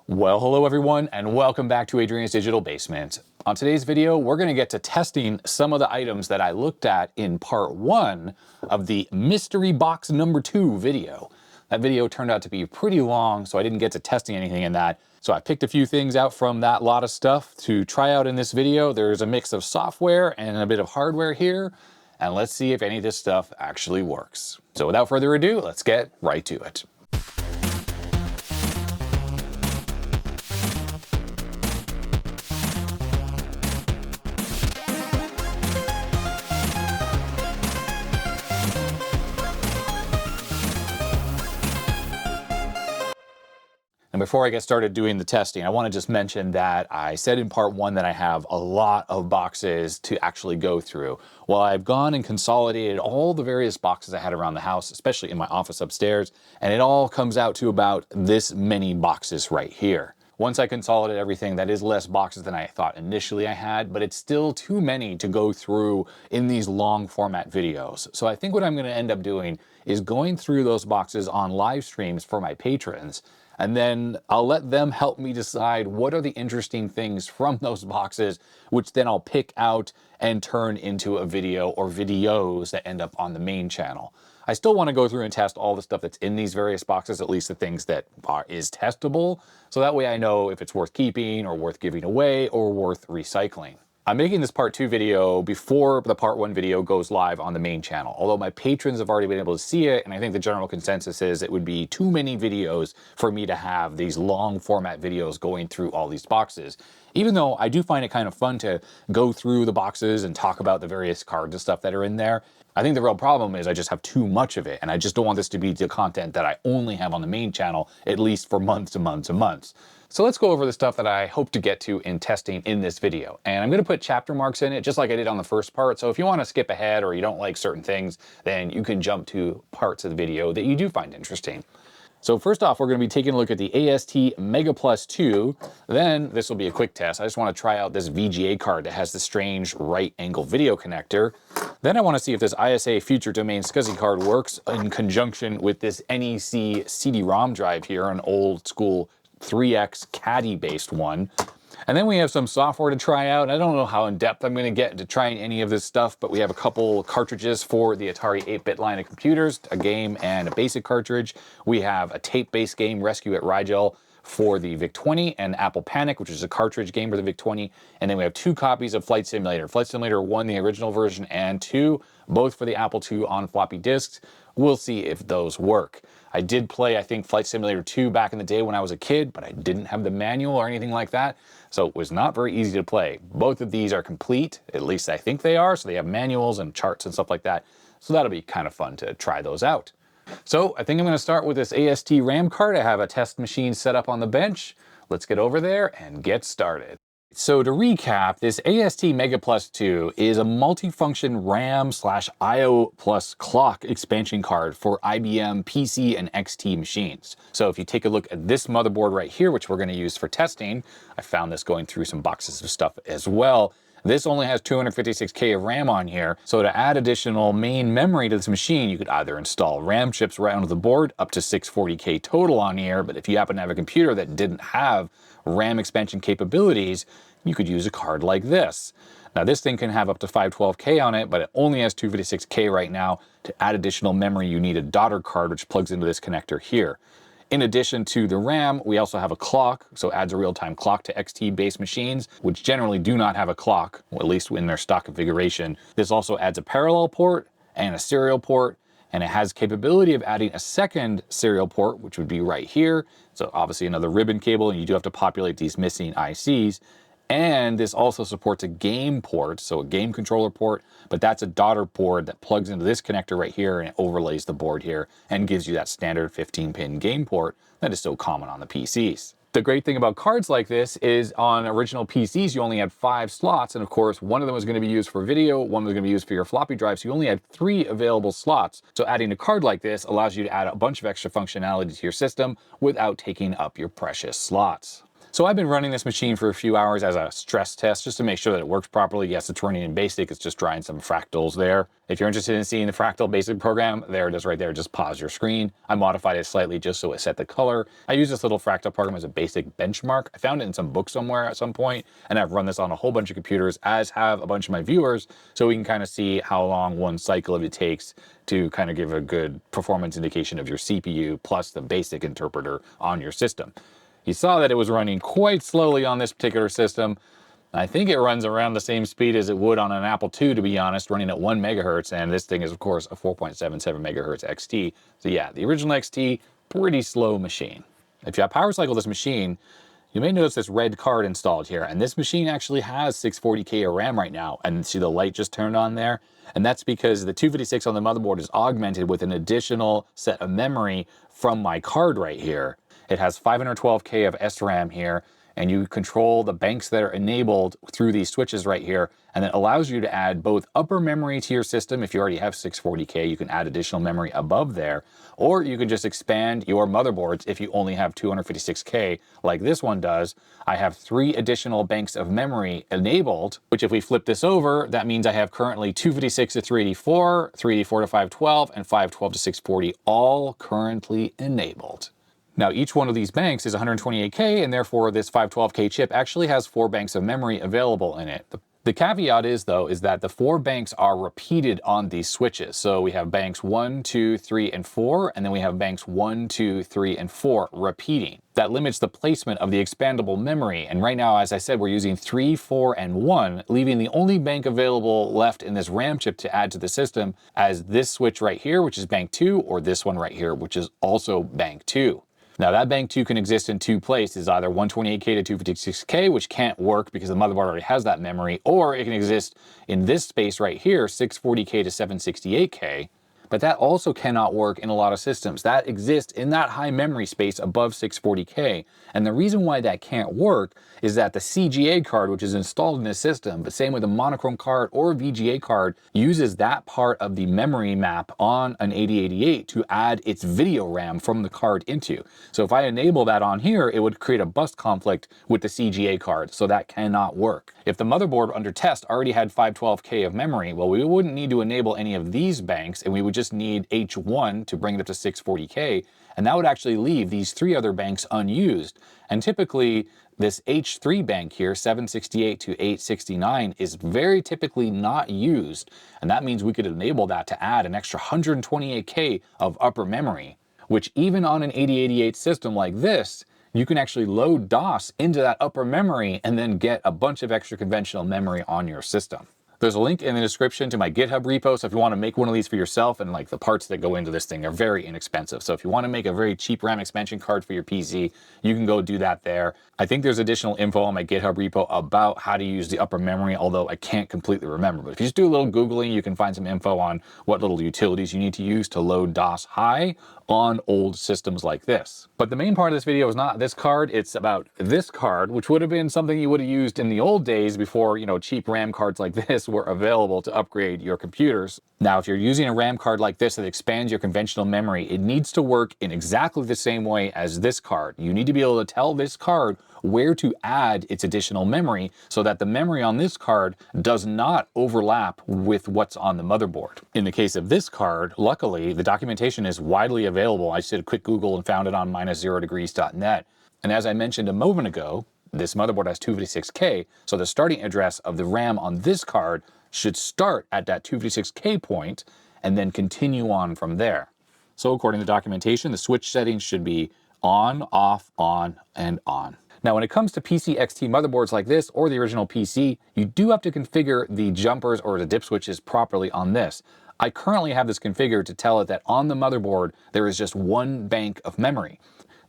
Well, hello everyone, and welcome back to Adrian's Digital Basement. On today's video, we're going to get to testing some of the items that I looked at in part 1 of the Mystery Box number 2 video. That video turned out to be pretty long, so I didn't get to testing anything in that. So I picked a few things out from that lot of stuff to try out in this video. There's a mix of software and a bit of hardware here, and let's see if any of this stuff actually works. So without further ado, let's get right to it. And before I get started doing the testing, I want to just mention that I said in part 1 that I have a lot of boxes to actually go through. Well, I've gone and consolidated all the various boxes I had around the house, especially in my office upstairs, and it all comes out to about this many boxes right here. Once I consolidate everything, that is less boxes than I thought initially I had, but it's still too many to go through in these long format videos. So I think what I'm going to end up doing is going through those boxes on live streams for my patrons, and then I'll let them help me decide what are the interesting things from those boxes, which then I'll pick out and turn into a video or videos that end up on the main channel. I still want to go through and test all the stuff that's in these various boxes, at least the things that is testable, so that way I know if it's worth keeping or worth giving away or worth recycling. I'm making this part 2 video before the part 1 video goes live on the main channel, although my patrons have already been able to see it, and I think the general consensus is it would be too many videos for me to have these long format videos going through all these boxes. Even though I do find it kind of fun to go through the boxes and talk about the various cards and stuff that are in there, I think the real problem is I just have too much of it, and I just don't want this to be the content that I only have on the main channel, at least for months and months and months. So let's go over the stuff that I hope to get to in testing in this video. And I'm going to put chapter marks in it, just like I did on the first part. So if you want to skip ahead or you don't like certain things, then you can jump to parts of the video that you do find interesting. So first off, we're going to be taking a look at the AST MegaPlus II. Then this will be a quick test. I just want to try out this VGA card that has the strange right angle video connector. Then I want to see if this ISA Future Domain SCSI card works in conjunction with this NEC CD-ROM drive here, an old school 3X caddy based one. And then we have some software to try out. I don't know how in depth I'm going to get into trying any of this stuff, but we have a couple cartridges for the Atari 8-bit line of computers, a game and a basic cartridge. We have a tape-based game, Rescue at Rigol, for the VIC-20, and Apple Panic, which is a cartridge game for the VIC-20. And then we have 2 copies of Flight Simulator. Flight Simulator 1, the original version, and 2, both for the Apple II on floppy disks. We'll see if those work. I did play, I think, Flight Simulator 2 back in the day when I was a kid, but I didn't have the manual or anything like that, so it was not very easy to play. Both of these are complete, at least I think they are, so they have manuals and charts and stuff like that, so that'll be kind of fun to try those out. So I think I'm going to start with this AST RAM card. I have a test machine set up on the bench. Let's get over there and get started. So to recap, this AST MegaPlus II is a multifunction RAM/IO plus clock expansion card for IBM PC and XT machines. So if you take a look at this motherboard right here, which we're going to use for testing, I found this going through some boxes of stuff as well. This only has 256K of RAM on here, so to add additional main memory to this machine, you could either install RAM chips right onto the board, up to 640K total on here, but if you happen to have a computer that didn't have RAM expansion capabilities, you could use a card like this. Now this thing can have up to 512K on it, but it only has 256K right now. To add additional memory, you need a daughter card, which plugs into this connector here. In addition to the RAM, we also have a clock, so adds a real-time clock to XT-based machines, which generally do not have a clock, or at least in their stock configuration. This also adds a parallel port and a serial port, and it has capability of adding a second serial port, which would be right here. So obviously another ribbon cable, and you do have to populate these missing ICs. And this also supports a game port, so a game controller port, but that's a daughter board that plugs into this connector right here and it overlays the board here and gives you that standard 15-pin game port that is so common on the PCs. The great thing about cards like this is on original PCs, you only had 5 slots, and of course, one of them was going to be used for video, one was going to be used for your floppy drive, so you only had 3 available slots. So adding a card like this allows you to add a bunch of extra functionality to your system without taking up your precious slots. So I've been running this machine for a few hours as a stress test just to make sure that it works properly. Yes, it's running in BASIC. It's just drawing some fractals there. If you're interested in seeing the fractal BASIC program, there it is right there. Just pause your screen. I modified it slightly just so it set the color. I use this little fractal program as a basic benchmark. I found it in some book somewhere at some point, and I've run this on a whole bunch of computers, as have a bunch of my viewers, so we can kind of see how long one cycle of it takes to kind of give a good performance indication of your CPU plus the BASIC interpreter on your system. You saw that it was running quite slowly on this particular system. I think it runs around the same speed as it would on an Apple II, to be honest, running at 1 megahertz. And this thing is, of course, a 4.77 megahertz XT. So yeah, the original XT, pretty slow machine. If you have power cycle this machine, you may notice this red card installed here. And this machine actually has 640K of RAM right now. And see the light just turned on there? And that's because the 256 on the motherboard is augmented with an additional set of memory from my card right here. It has 512K of SRAM here, and you control the banks that are enabled through these switches right here, and it allows you to add both upper memory to your system. If you already have 640K, you can add additional memory above there, or you can just expand your motherboards if you only have 256K like this one does. I have 3 additional banks of memory enabled, which if we flip this over, that means I have currently 256 to 384, 384 to 512, and 512 to 640 all currently enabled. Now, each one of these banks is 128K, and therefore this 512K chip actually has 4 banks of memory available in it. The caveat is, though, is that the 4 banks are repeated on these switches. So we have banks 1, 2, 3, and 4, and then we have banks 1, 2, 3, and 4 repeating. That limits the placement of the expandable memory. And right now, as I said, we're using 3, 4, and 1, leaving the only bank available left in this RAM chip to add to the system as this switch right here, which is bank 2, or this one right here, which is also bank 2. Now that bank 2 can exist in 2 places, either 128K to 256K, which can't work because the motherboard already has that memory, or it can exist in this space right here, 640K to 768K. But that also cannot work in a lot of systems. That exists in that high memory space above 640K. And the reason why that can't work is that the CGA card, which is installed in this system, but same with a monochrome card or a VGA card, uses that part of the memory map on an 8088 to add its video RAM from the card into. So if I enable that on here, it would create a bus conflict with the CGA card, so that cannot work. If the motherboard under test already had 512K of memory, well, we wouldn't need to enable any of these banks, and we would just need H1 to bring it up to 640K, and that would actually leave these 3 other banks unused. And typically, this H3 bank here, 768 to 869, is very typically not used, and that means we could enable that to add an extra 128K of upper memory, which even on an 8088 system like this, you can actually load DOS into that upper memory and then get a bunch of extra conventional memory on your system. There's a link in the description to my GitHub repo, so if you want to make one of these for yourself, and like the parts that go into this thing are very inexpensive. So if you want to make a very cheap RAM expansion card for your PC, you can go do that there. I think there's additional info on my GitHub repo about how to use the upper memory, although I can't completely remember. But if you just do a little Googling, you can find some info on what little utilities you need to use to load DOS high on old systems like this. But the main part of this video is not this card, it's about this card, which would have been something you would have used in the old days before, cheap RAM cards like this were available to upgrade your computers. Now, if you're using a RAM card like this that expands your conventional memory, it needs to work in exactly the same way as this card. You need to be able to tell this card where to add its additional memory so that the memory on this card does not overlap with what's on the motherboard. In the case of this card, luckily, the documentation is widely available. I just did a quick Google and found it on -0degrees.net. And as I mentioned a moment ago, this motherboard has 256K, so the starting address of the RAM on this card should start at that 256K point and then continue on from there. So according to the documentation, the switch settings should be on, off, on, and on. Now, when it comes to PC XT motherboards like this or the original PC, you do have to configure the jumpers or the dip switches properly on this. I currently have this configured to tell it that on the motherboard, there is just 1 bank of memory.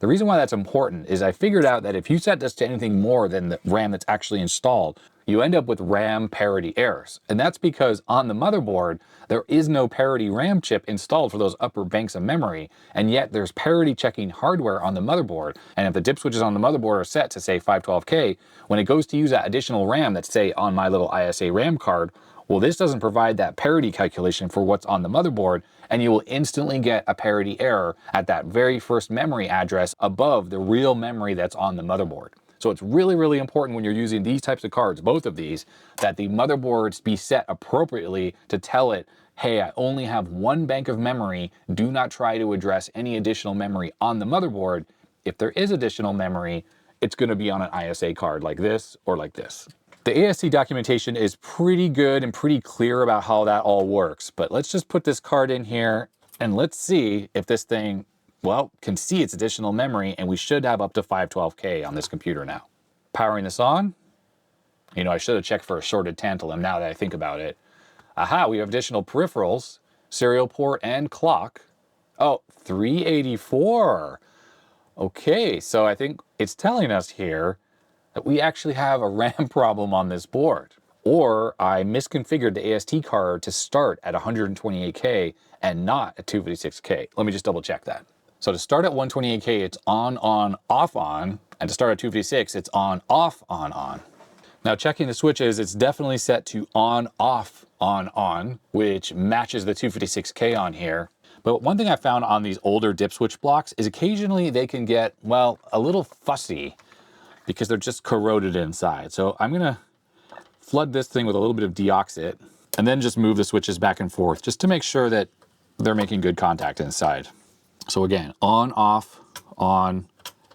The reason why that's important is I figured out that if you set this to anything more than the RAM that's actually installed, you end up with RAM parity errors. And that's because on the motherboard, there is no parity RAM chip installed for those upper banks of memory, and yet there's parity checking hardware on the motherboard. And if the dip switches on the motherboard are set to say 512K, when it goes to use that additional RAM that's say on my little ISA RAM card, well, this doesn't provide that parity calculation for what's on the motherboard, and you will instantly get a parity error at that very first memory address above the real memory that's on the motherboard. So it's really, really important when you're using these types of cards, both of these, that the motherboards be set appropriately to tell it, hey, I only have one bank of memory. Do not try to address any additional memory on the motherboard. If there is additional memory, it's going to be on an ISA card like this or like this. The AST documentation is pretty good and pretty clear about how that all works, but let's just put this card in here and let's see if this thing, well, can see its additional memory, and we should have up to 512K on this computer now. Powering this on. You know, I should have checked for a shorted tantalum now that I think about it. Aha, we have additional peripherals, serial port and clock. Oh, 384. Okay, so I think it's telling us here that we actually have a RAM problem on this board. Or I misconfigured the AST card to start at 128K and not at 256K. Let me just double check that. So to start at 128K, it's on, off, on. And to start at 256, it's on, off, on. Now checking the switches, it's definitely set to on, off, on, which matches the 256K on here. But one thing I found on these older dip switch blocks is occasionally they can get, well, a little fussy because they're just corroded inside. So I'm gonna flood this thing with a little bit of Deoxit and then just move the switches back and forth just to make sure that they're making good contact inside. So again, on, off, on,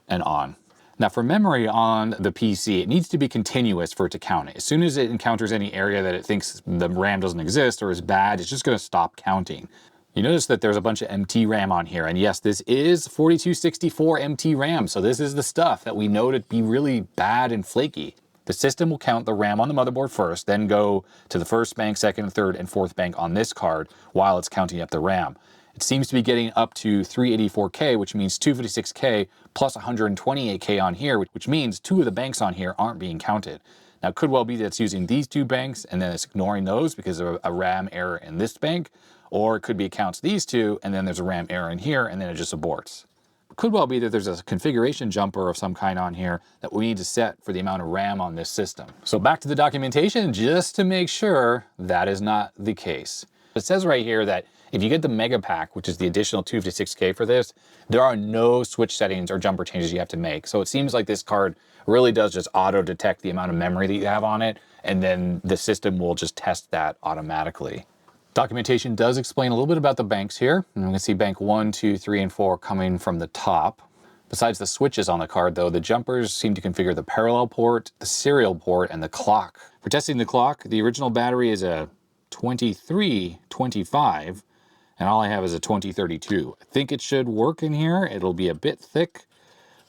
and on. Now for memory on the PC, it needs to be continuous for it to count it. As soon as it encounters any area that it thinks the RAM doesn't exist or is bad, it's just gonna stop counting. You notice that there's a bunch of MT RAM on here, and yes, this is 4264 MT RAM, so this is the stuff that we know to be really bad and flaky. The system will count the RAM on the motherboard first, then go to the first bank, second, third, and fourth bank on this card while it's counting up the RAM. It seems to be getting up to 384K, which means 256K plus 128K on here, which means two of the banks on here aren't being counted. Now, it could well be that it's using these two banks and then it's ignoring those because of a RAM error in this bank, or it could be it counts these two and then there's a RAM error in here and then it just aborts. It could well be that there's a configuration jumper of some kind on here that we need to set for the amount of RAM on this system. So back to the documentation just to make sure that is not the case. It says right here that if you get the Mega Pack, which is the additional 256K for this, there are no switch settings or jumper changes you have to make. So it seems like this card really does just auto detect the amount of memory that you have on it, and then the system will just test that automatically. Documentation does explain a little bit about the banks here. And we can see bank 1, 2, 3, and 4 coming from the top. Besides the switches on the card though, the jumpers seem to configure the parallel port, the serial port, and the clock. For testing the clock, the original battery is a 2325, and all I have is a 2032. I think it should work in here. It'll be a bit thick,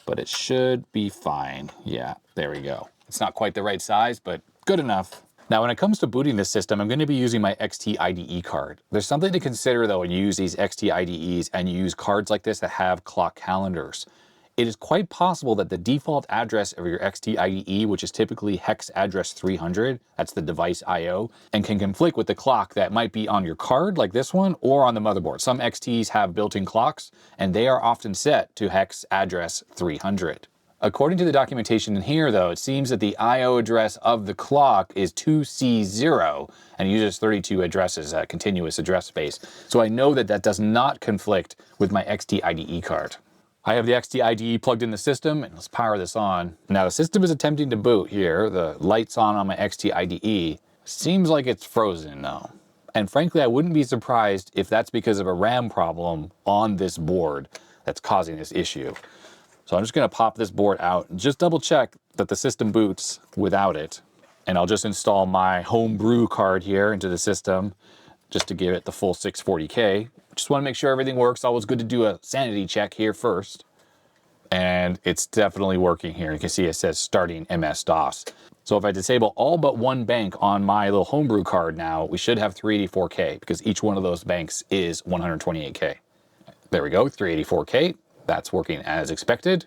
but it should be fine. Yeah, there we go. It's not quite the right size, but good enough. Now, when it comes to booting this system, I'm going to be using my XT IDE card. There's something to consider though when you use these XT IDEs and you use cards like this that have clock calendars. It is quite possible that the default address of your XT IDE, which is typically hex address 300, that's the device IO, and can conflict with the clock that might be on your card like this one or on the motherboard. Some XTs have built-in clocks and they are often set to hex address 300. According to the documentation in here though, it seems that the IO address of the clock is 2C0 and uses 32 addresses, a continuous address space. So I know that that does not conflict with my XT IDE card. I have the XT IDE plugged in the system, and let's power this on. Now the system is attempting to boot here. The light's on my XT IDE. Seems like it's frozen though. And frankly, I wouldn't be surprised if that's because of a RAM problem on this board that's causing this issue. So I'm just gonna pop this board out and just double check that the system boots without it. And I'll just install my homebrew card here into the system just to give it the full 640K. Just want to make sure everything works. Always good to do a sanity check here first. And it's definitely working here. You can see it says starting MS-DOS. So if I disable all but one bank on my little homebrew card now, we should have 384K because each one of those banks is 128K. There we go, 384K. That's working as expected.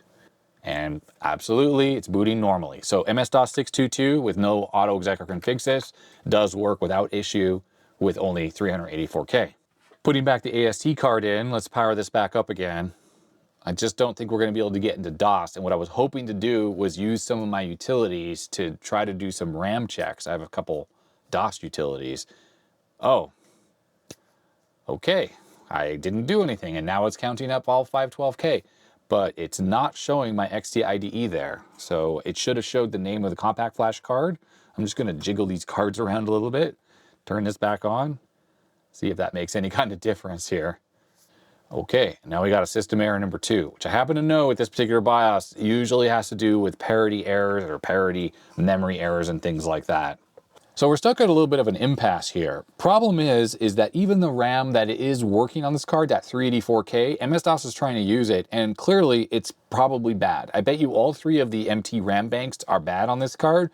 And absolutely, it's booting normally. So MS-DOS 622 with no auto exec or config sys does work without issue with only 384K. Putting back the AST card in, let's power this back up again. I just don't think we're going to be able to get into DOS. And what I was hoping to do was use some of my utilities to try to do some RAM checks. I have a couple DOS utilities. Oh, okay. I didn't do anything, and now it's counting up all 512K. but it's not showing my XT IDE there. So it should have showed the name of the compact flash card. I'm just gonna jiggle these cards around a little bit, turn this back on, see if that makes any kind of difference here. Okay, now we got a system error number 2, which I happen to know with this particular BIOS usually has to do with parity errors or parity memory errors and things like that. So we're stuck at a little bit of an impasse here. Problem is that even the RAM that is working on this card, that 384K, MS-DOS is trying to use it, and clearly it's probably bad. I bet you all 3 of the MT RAM banks are bad on this card,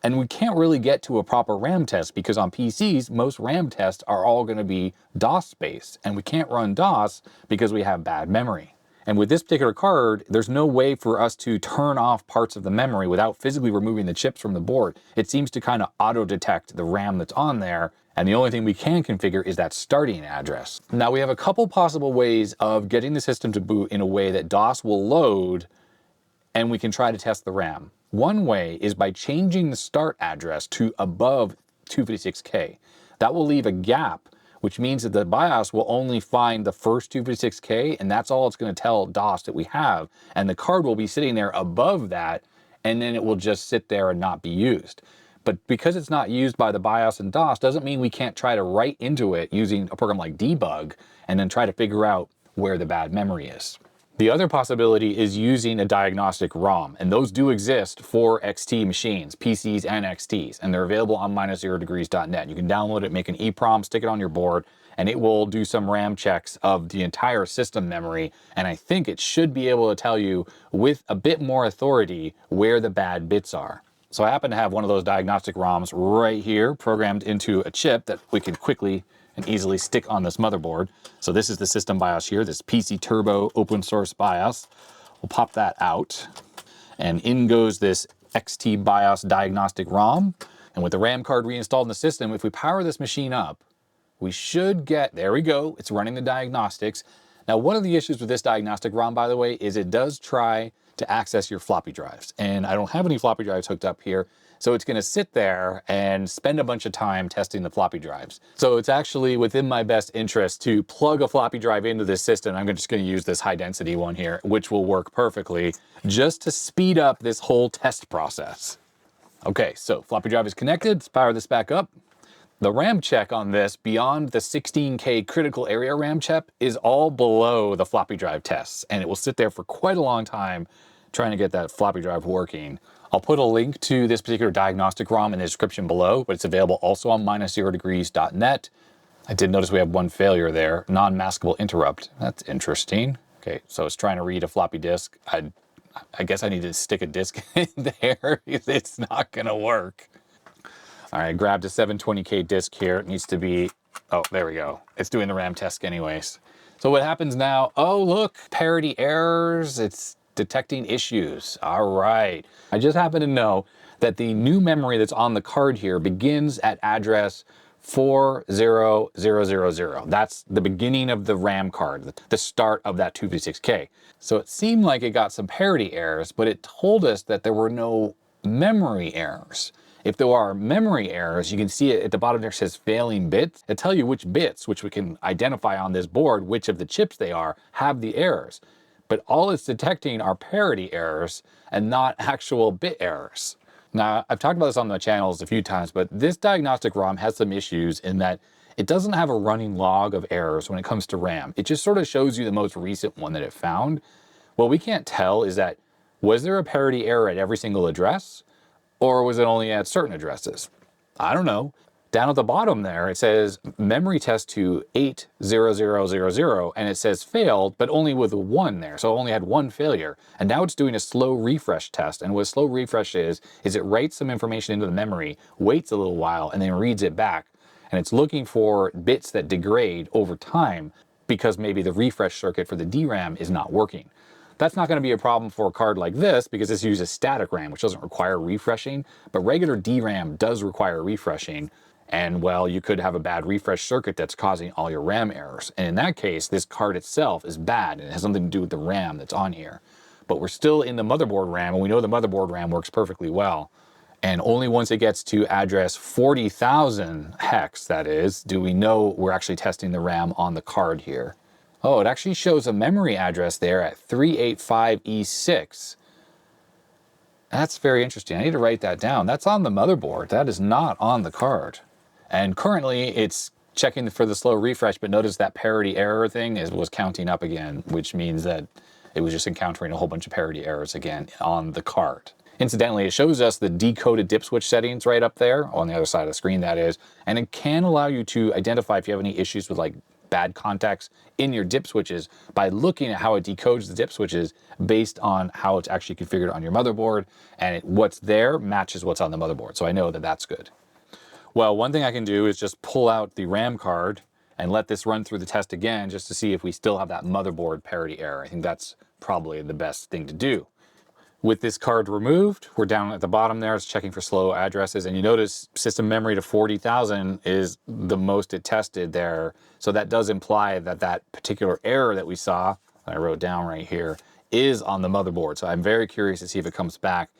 and we can't really get to a proper RAM test because on PCs, most RAM tests are all gonna be DOS-based, and we can't run DOS because we have bad memory. And with this particular card, there's no way for us to turn off parts of the memory without physically removing the chips from the board. It seems to kind of auto-detect the RAM that's on there, and the only thing we can configure is that starting address. Now we have a couple possible ways of getting the system to boot in a way that DOS will load, and we can try to test the RAM. One way is by changing the start address to above 256K. That will leave a gap, which means that the BIOS will only find the first 256K, and that's all it's going to tell DOS that we have. And the card will be sitting there above that, and then it will just sit there and not be used. But because it's not used by the BIOS and DOS doesn't mean we can't try to write into it using a program like Debug and then try to figure out where the bad memory is. The other possibility is using a diagnostic ROM, and those do exist for XT machines, PCs and XTs, and they're available on -0degrees.net. You can download it, make an EPROM, stick it on your board, and it will do some RAM checks of the entire system memory, and I think it should be able to tell you with a bit more authority where the bad bits are. So I happen to have one of those diagnostic ROMs right here, programmed into a chip that we can quickly and easily stick on this motherboard. So this is the system BIOS here, this PC Turbo open source BIOS. We'll pop that out, and in goes this XT BIOS diagnostic ROM. And with the RAM card reinstalled in the system, if we power this machine up, we should get, there we go, it's running the diagnostics. Now, one of the issues with this diagnostic ROM, by the way, is it does try to access your floppy drives. And I don't have any floppy drives hooked up here, so it's gonna sit there and spend a bunch of time testing the floppy drives. So it's actually within my best interest to plug a floppy drive into this system. I'm just gonna use this high density one here, which will work perfectly, just to speed up this whole test process. Okay, so floppy drive is connected. Let's power this back up. The RAM check on this, beyond the 16K critical area RAM check, is all below the floppy drive tests, and it will sit there for quite a long time trying to get that floppy drive working. I'll put a link to this particular diagnostic ROM in the description below, but it's available also on -0degrees.net. I did notice we have one failure there, non-maskable interrupt. That's interesting. Okay, so it's trying to read a floppy disk. I guess I need to stick a disk in there. It's not gonna work. All right, grabbed a 720K disk here. It needs to be, oh, there we go. It's doing the RAM test anyways. So what happens now? Oh, look, parity errors. It's detecting issues. All right. I just happen to know that the new memory that's on the card here begins at address 40000. That's the beginning of the RAM card, the start of that 256K. So it seemed like it got some parity errors, but it told us that there were no memory errors. If there are memory errors, you can see it at the bottom there says failing bits. It'll tell you which bits, which we can identify on this board, which of the chips they are, have the errors. But all it's detecting are parity errors and not actual bit errors. Now, I've talked about this on the channels a few times, but this diagnostic ROM has some issues in that it doesn't have a running log of errors when it comes to RAM. It just sort of shows you the most recent one that it found. What we can't tell is that, was there a parity error at every single address? Or was it only at certain addresses? I don't know. Down at the bottom there, it says memory test to 80000, and it says failed, but only with a 1 there. So it only had 1 failure. And now it's doing a slow refresh test. And what a slow refresh is it writes some information into the memory, waits a little while, and then reads it back. And it's looking for bits that degrade over time because maybe the refresh circuit for the DRAM is not working. That's not going to be a problem for a card like this because this uses static RAM, which doesn't require refreshing, but regular DRAM does require refreshing. And well, you could have a bad refresh circuit that's causing all your RAM errors. And in that case, this card itself is bad and it has nothing to do with the RAM that's on here. But we're still in the motherboard RAM, and we know the motherboard RAM works perfectly well. And only once it gets to address 40,000 hex, that is, do we know we're actually testing the RAM on the card here. Oh, it actually shows a memory address there at 385E6. That's very interesting. I need to write that down. That's on the motherboard. That is not on the card. And currently it's checking for the slow refresh, but notice that parity error thing was counting up again, which means that it was just encountering a whole bunch of parity errors again on the card. Incidentally, it shows us the decoded dip switch settings right up there, on the other side of the screen that is, and it can allow you to identify if you have any issues with like bad contacts in your dip switches by looking at how it decodes the dip switches based on how it's actually configured on your motherboard, and what's there matches what's on the motherboard. So I know that that's good. Well, one thing I can do is just pull out the RAM card and let this run through the test again just to see if we still have that motherboard parity error. I think that's probably the best thing to do. With this card removed, we're down at the bottom there, it's checking for slow addresses, and you notice system memory to 40,000 is the most it tested there. So that does imply that that particular error that we saw, that I wrote down right here, is on the motherboard. So I'm very curious to see if it comes back.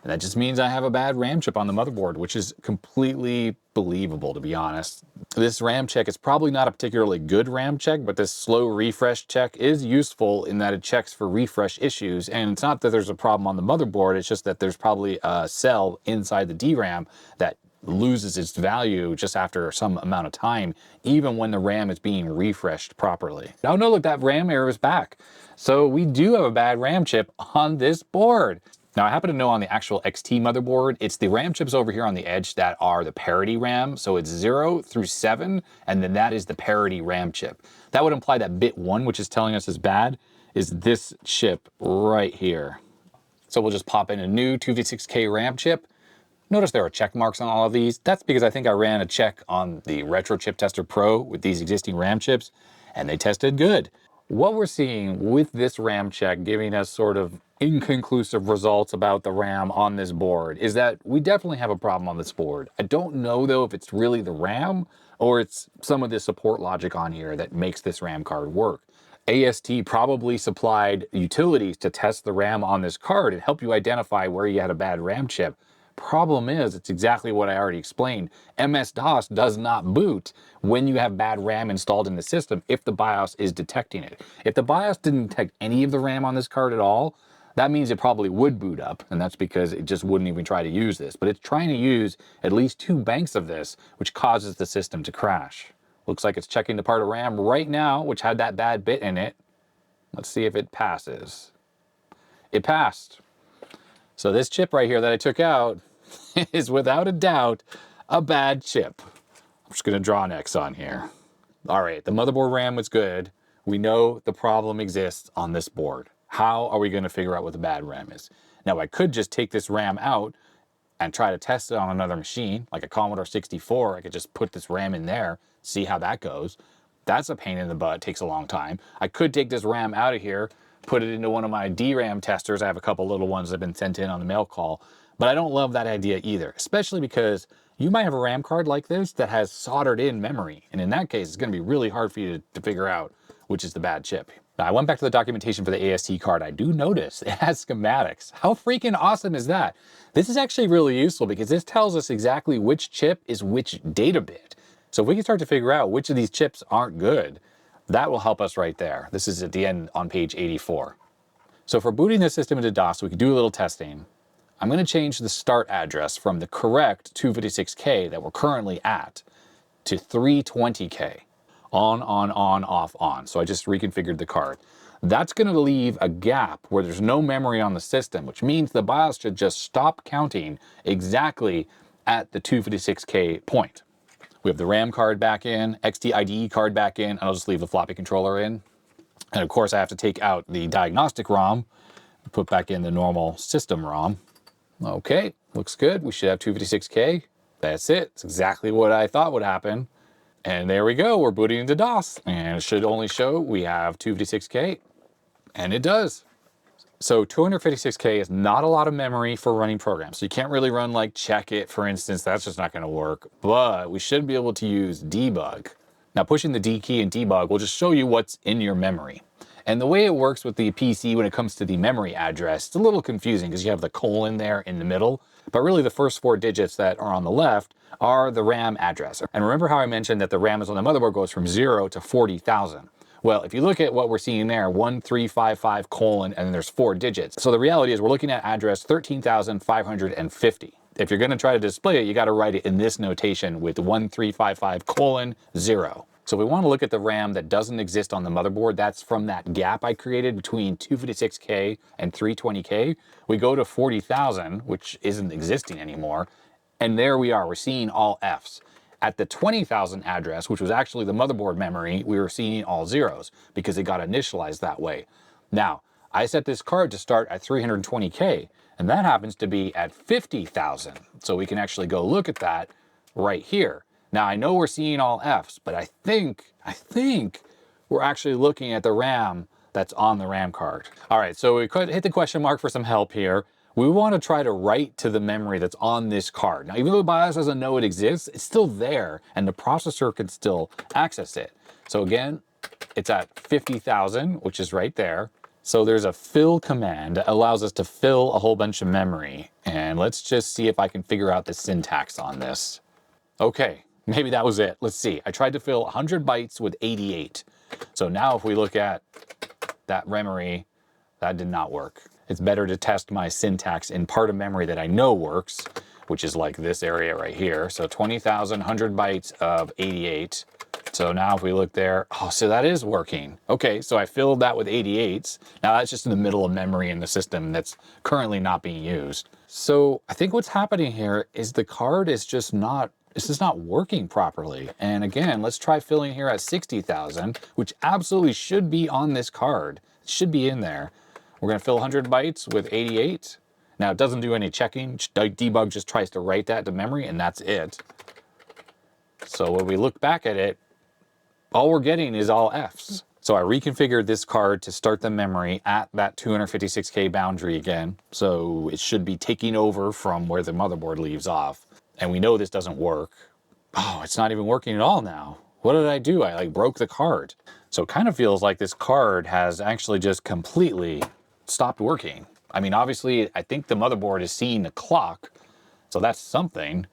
And that just means I have a bad RAM chip on the motherboard, which is completely believable, to be honest. This RAM check is probably not a particularly good RAM check, but this slow refresh check is useful in that it checks for refresh issues. And it's not that there's a problem on the motherboard, it's just that there's probably a cell inside the DRAM that loses its value just after some amount of time, even when the RAM is being refreshed properly. Oh no, look, that RAM error is back. So we do have a bad RAM chip on this board. Now, I happen to know on the actual XT motherboard, it's the RAM chips over here on the edge that are the parity RAM. So it's 0 through 7, and then that is the parity RAM chip. That would imply that bit 1, which is telling us is bad, is this chip right here. So we'll just pop in a new 256K RAM chip. Notice there are check marks on all of these. That's because I think I ran a check on the Retro Chip Tester Pro with these existing RAM chips, and they tested good. What we're seeing with this RAM check giving us sort of inconclusive results about the RAM on this board is that we definitely have a problem on this board. I don't know though if it's really the RAM or it's some of the support logic on here that makes this RAM card work. AST probably supplied utilities to test the RAM on this card and help you identify where you had a bad RAM chip. Problem is, it's exactly what I already explained. MS-DOS does not boot when you have bad RAM installed in the system if the BIOS is detecting it. If the BIOS didn't detect any of the RAM on this card at all, that means it probably would boot up, and that's because it just wouldn't even try to use this. But it's trying to use at least 2 banks of this, which causes the system to crash. Looks like it's checking the part of RAM right now, which had that bad bit in it. Let's see if it passes. It passed. So this chip right here that I took out is without a doubt a bad chip. I'm just gonna draw an X on here. All right, the motherboard RAM was good. We know the problem exists on this board. How are we gonna figure out what the bad RAM is? Now I could just take this RAM out and try to test it on another machine, like a Commodore 64. I could just put this RAM in there, see how that goes. That's a pain in the butt, takes a long time. I could take this RAM out of here, put it into one of my DRAM testers. I have a couple little ones that have been sent in on the mail call, but I don't love that idea either, especially because you might have a RAM card like this that has soldered in memory. And in that case, it's gonna be really hard for you to figure out which is the bad chip. Now, I went back to the documentation for the AST card. I do notice it has schematics. How freaking awesome is that? This is actually really useful because this tells us exactly which chip is which data bit. So if we can start to figure out which of these chips aren't good, that will help us right there. This is at the end on page 84. So for booting the system into DOS, we can do a little testing. I'm going to change the start address from the correct 256K that we're currently at to 320K. On, off, on. So I just reconfigured the card. That's going to leave a gap where there's no memory on the system, which means the BIOS should just stop counting exactly at the 256K point. We have the RAM card back in, XT IDE card back in, and I'll just leave the floppy controller in. And of course I have to take out the diagnostic ROM, put back in the normal system ROM. Okay, looks good. We should have 256K. That's it. It's exactly what I thought would happen. And there we go, we're booting into DOS. And it should only show we have 256K, and it does. So 256K is not a lot of memory for running programs. So you can't really run like check it, for instance, that's just not gonna work. But we should be able to use debug. Now pushing the D key in debug will just show you what's in your memory. And the way it works with the PC when it comes to the memory address, it's a little confusing because you have the colon there in the middle, but really the first 4 digits that are on the left are the RAM address. And remember how I mentioned that the RAM is on the motherboard goes from 0 to 40,000. Well, if you look at what we're seeing there, 1355 colon, and then there's 4 digits. So the reality is we're looking at address 13,550. If you're going to try to display it, you got to write it in this notation with 1355 colon 0. So we want to look at the RAM that doesn't exist on the motherboard. That's from that gap I created between 256K and 320K. We go to 40,000, which isn't existing anymore. And there we are, we're seeing all Fs. At the 20,000 address, which was actually the motherboard memory, we were seeing all zeros because it got initialized that way. Now, I set this card to start at 320K, and that happens to be at 50,000. So we can actually go look at that right here. Now, I know we're seeing all Fs, but I think we're actually looking at the RAM that's on the RAM card. All right, so we could hit the question mark for some help here. We want to try to write to the memory that's on this card. Now, even though the BIOS doesn't know it exists, it's still there, and the processor can still access it. So again, it's at 50,000, which is right there. So there's a fill command that allows us to fill a whole bunch of memory. And let's just see if I can figure out the syntax on this. Okay, maybe that was it. Let's see. I tried to fill 100 bytes with 88. So now if we look at that memory, that did not work. It's better to test my syntax in part of memory that I know works, which is like this area right here. So 20,000, 100 bytes of 88. So now if we look there, oh, so that is working. Okay, so I filled that with 88s. Now that's just in the middle of memory in the system that's currently not being used. So I think what's happening here is the card is just not, it's just not working properly. And again, let's try filling here at 60,000, which absolutely should be on this card. It should be in there. We're gonna fill 100 bytes with 88. Now it doesn't do any checking. Debug just tries to write that to memory and that's it. So when we look back at it, all we're getting is all Fs. So I reconfigured this card to start the memory at that 256K boundary again. So it should be taking over from where the motherboard leaves off. And we know this doesn't work. Oh, it's not even working at all now. What did I do? I like broke the card. So it kind of feels like this card has actually just completely stopped working. I mean, obviously, I think the motherboard is seeing the clock, so that's something,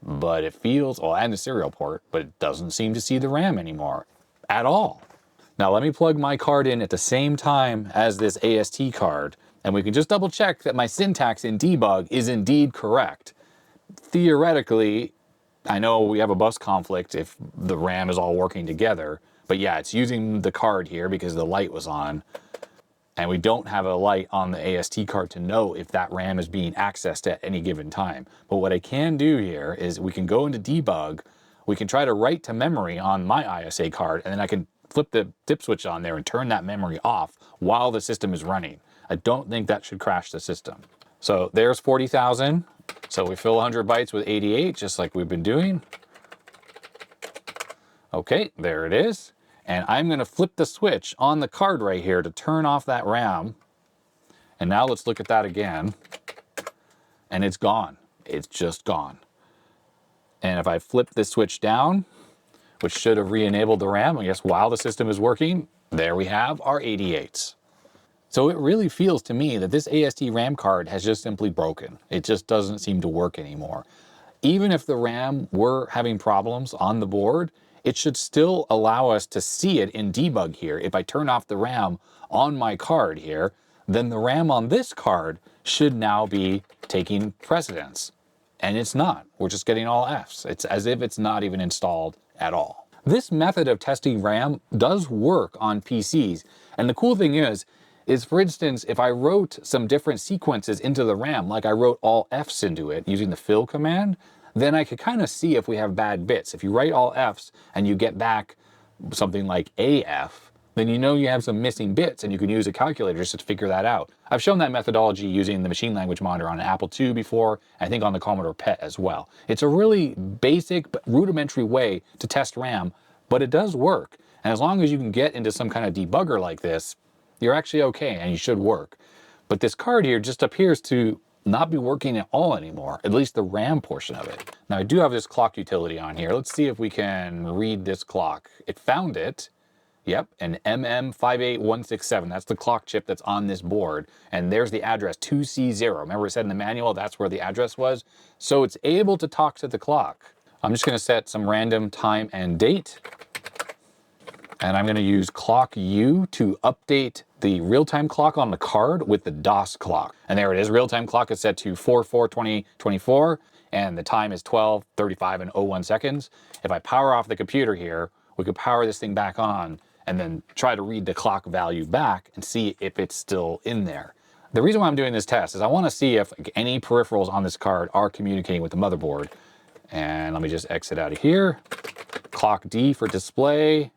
but it feels, well, and the serial port, but it doesn't seem to see the RAM anymore at all. Now let me plug my card in at the same time as this AST card, and we can just double check that my syntax in debug is indeed correct. Theoretically, I know we have a bus conflict if the RAM is all working together, but yeah, it's using the card here because the light was on. And we don't have a light on the AST card to know if that RAM is being accessed at any given time. But what I can do here is we can go into debug, we can try to write to memory on my ISA card, and then I can flip the dip switch on there and turn that memory off while the system is running. I don't think that should crash the system. So there's 40,000. So we fill 100 bytes with 88, just like we've been doing. Okay, there it is. And I'm gonna flip the switch on the card right here to turn off that RAM. And now let's look at that again. And it's gone. It's just gone. And if I flip this switch down, which should have re-enabled the RAM, I guess while the system is working, there we have our 88s. So it really feels to me that this AST RAM card has just simply broken. It just doesn't seem to work anymore. Even if the RAM were having problems on the board, it should still allow us to see it in debug here. If I turn off the RAM on my card here, then the RAM on this card should now be taking precedence. And it's not. We're just getting all Fs. It's as if it's not even installed at all. This method of testing RAM does work on PCs. And the cool thing is for instance, if I wrote some different sequences into the RAM, like I wrote all Fs into it using the fill command, then I could kind of see if we have bad bits. If you write all Fs and you get back something like AF, then you know you have some missing bits and you can use a calculator just to figure that out. I've shown that methodology using the machine language monitor on an Apple II before, I think on the Commodore PET as well. It's a really basic but rudimentary way to test RAM, but it does work. And as long as you can get into some kind of debugger like this, you're actually okay and you should work. But this card here just appears to not be working at all anymore, at least the RAM portion of it. Now I do have this clock utility on here. Let's see if we can read this clock. It found it. Yep, an MM58167. That's the clock chip that's on this board. And there's the address 2C0. Remember it said in the manual that's where the address was? So it's able to talk to the clock. I'm just gonna set some random time and date. And I'm going to use clock U to update the real-time clock on the card with the DOS clock. And there it is. Real-time clock is set to 4/4/2024, and the time is 12:35 and 01 seconds. If I power off the computer here, we could power this thing back on and then try to read the clock value back and see if it's still in there. The reason why I'm doing this test is I want to see if any peripherals on this card are communicating with the motherboard. And let me just exit out of here. Clock D for display.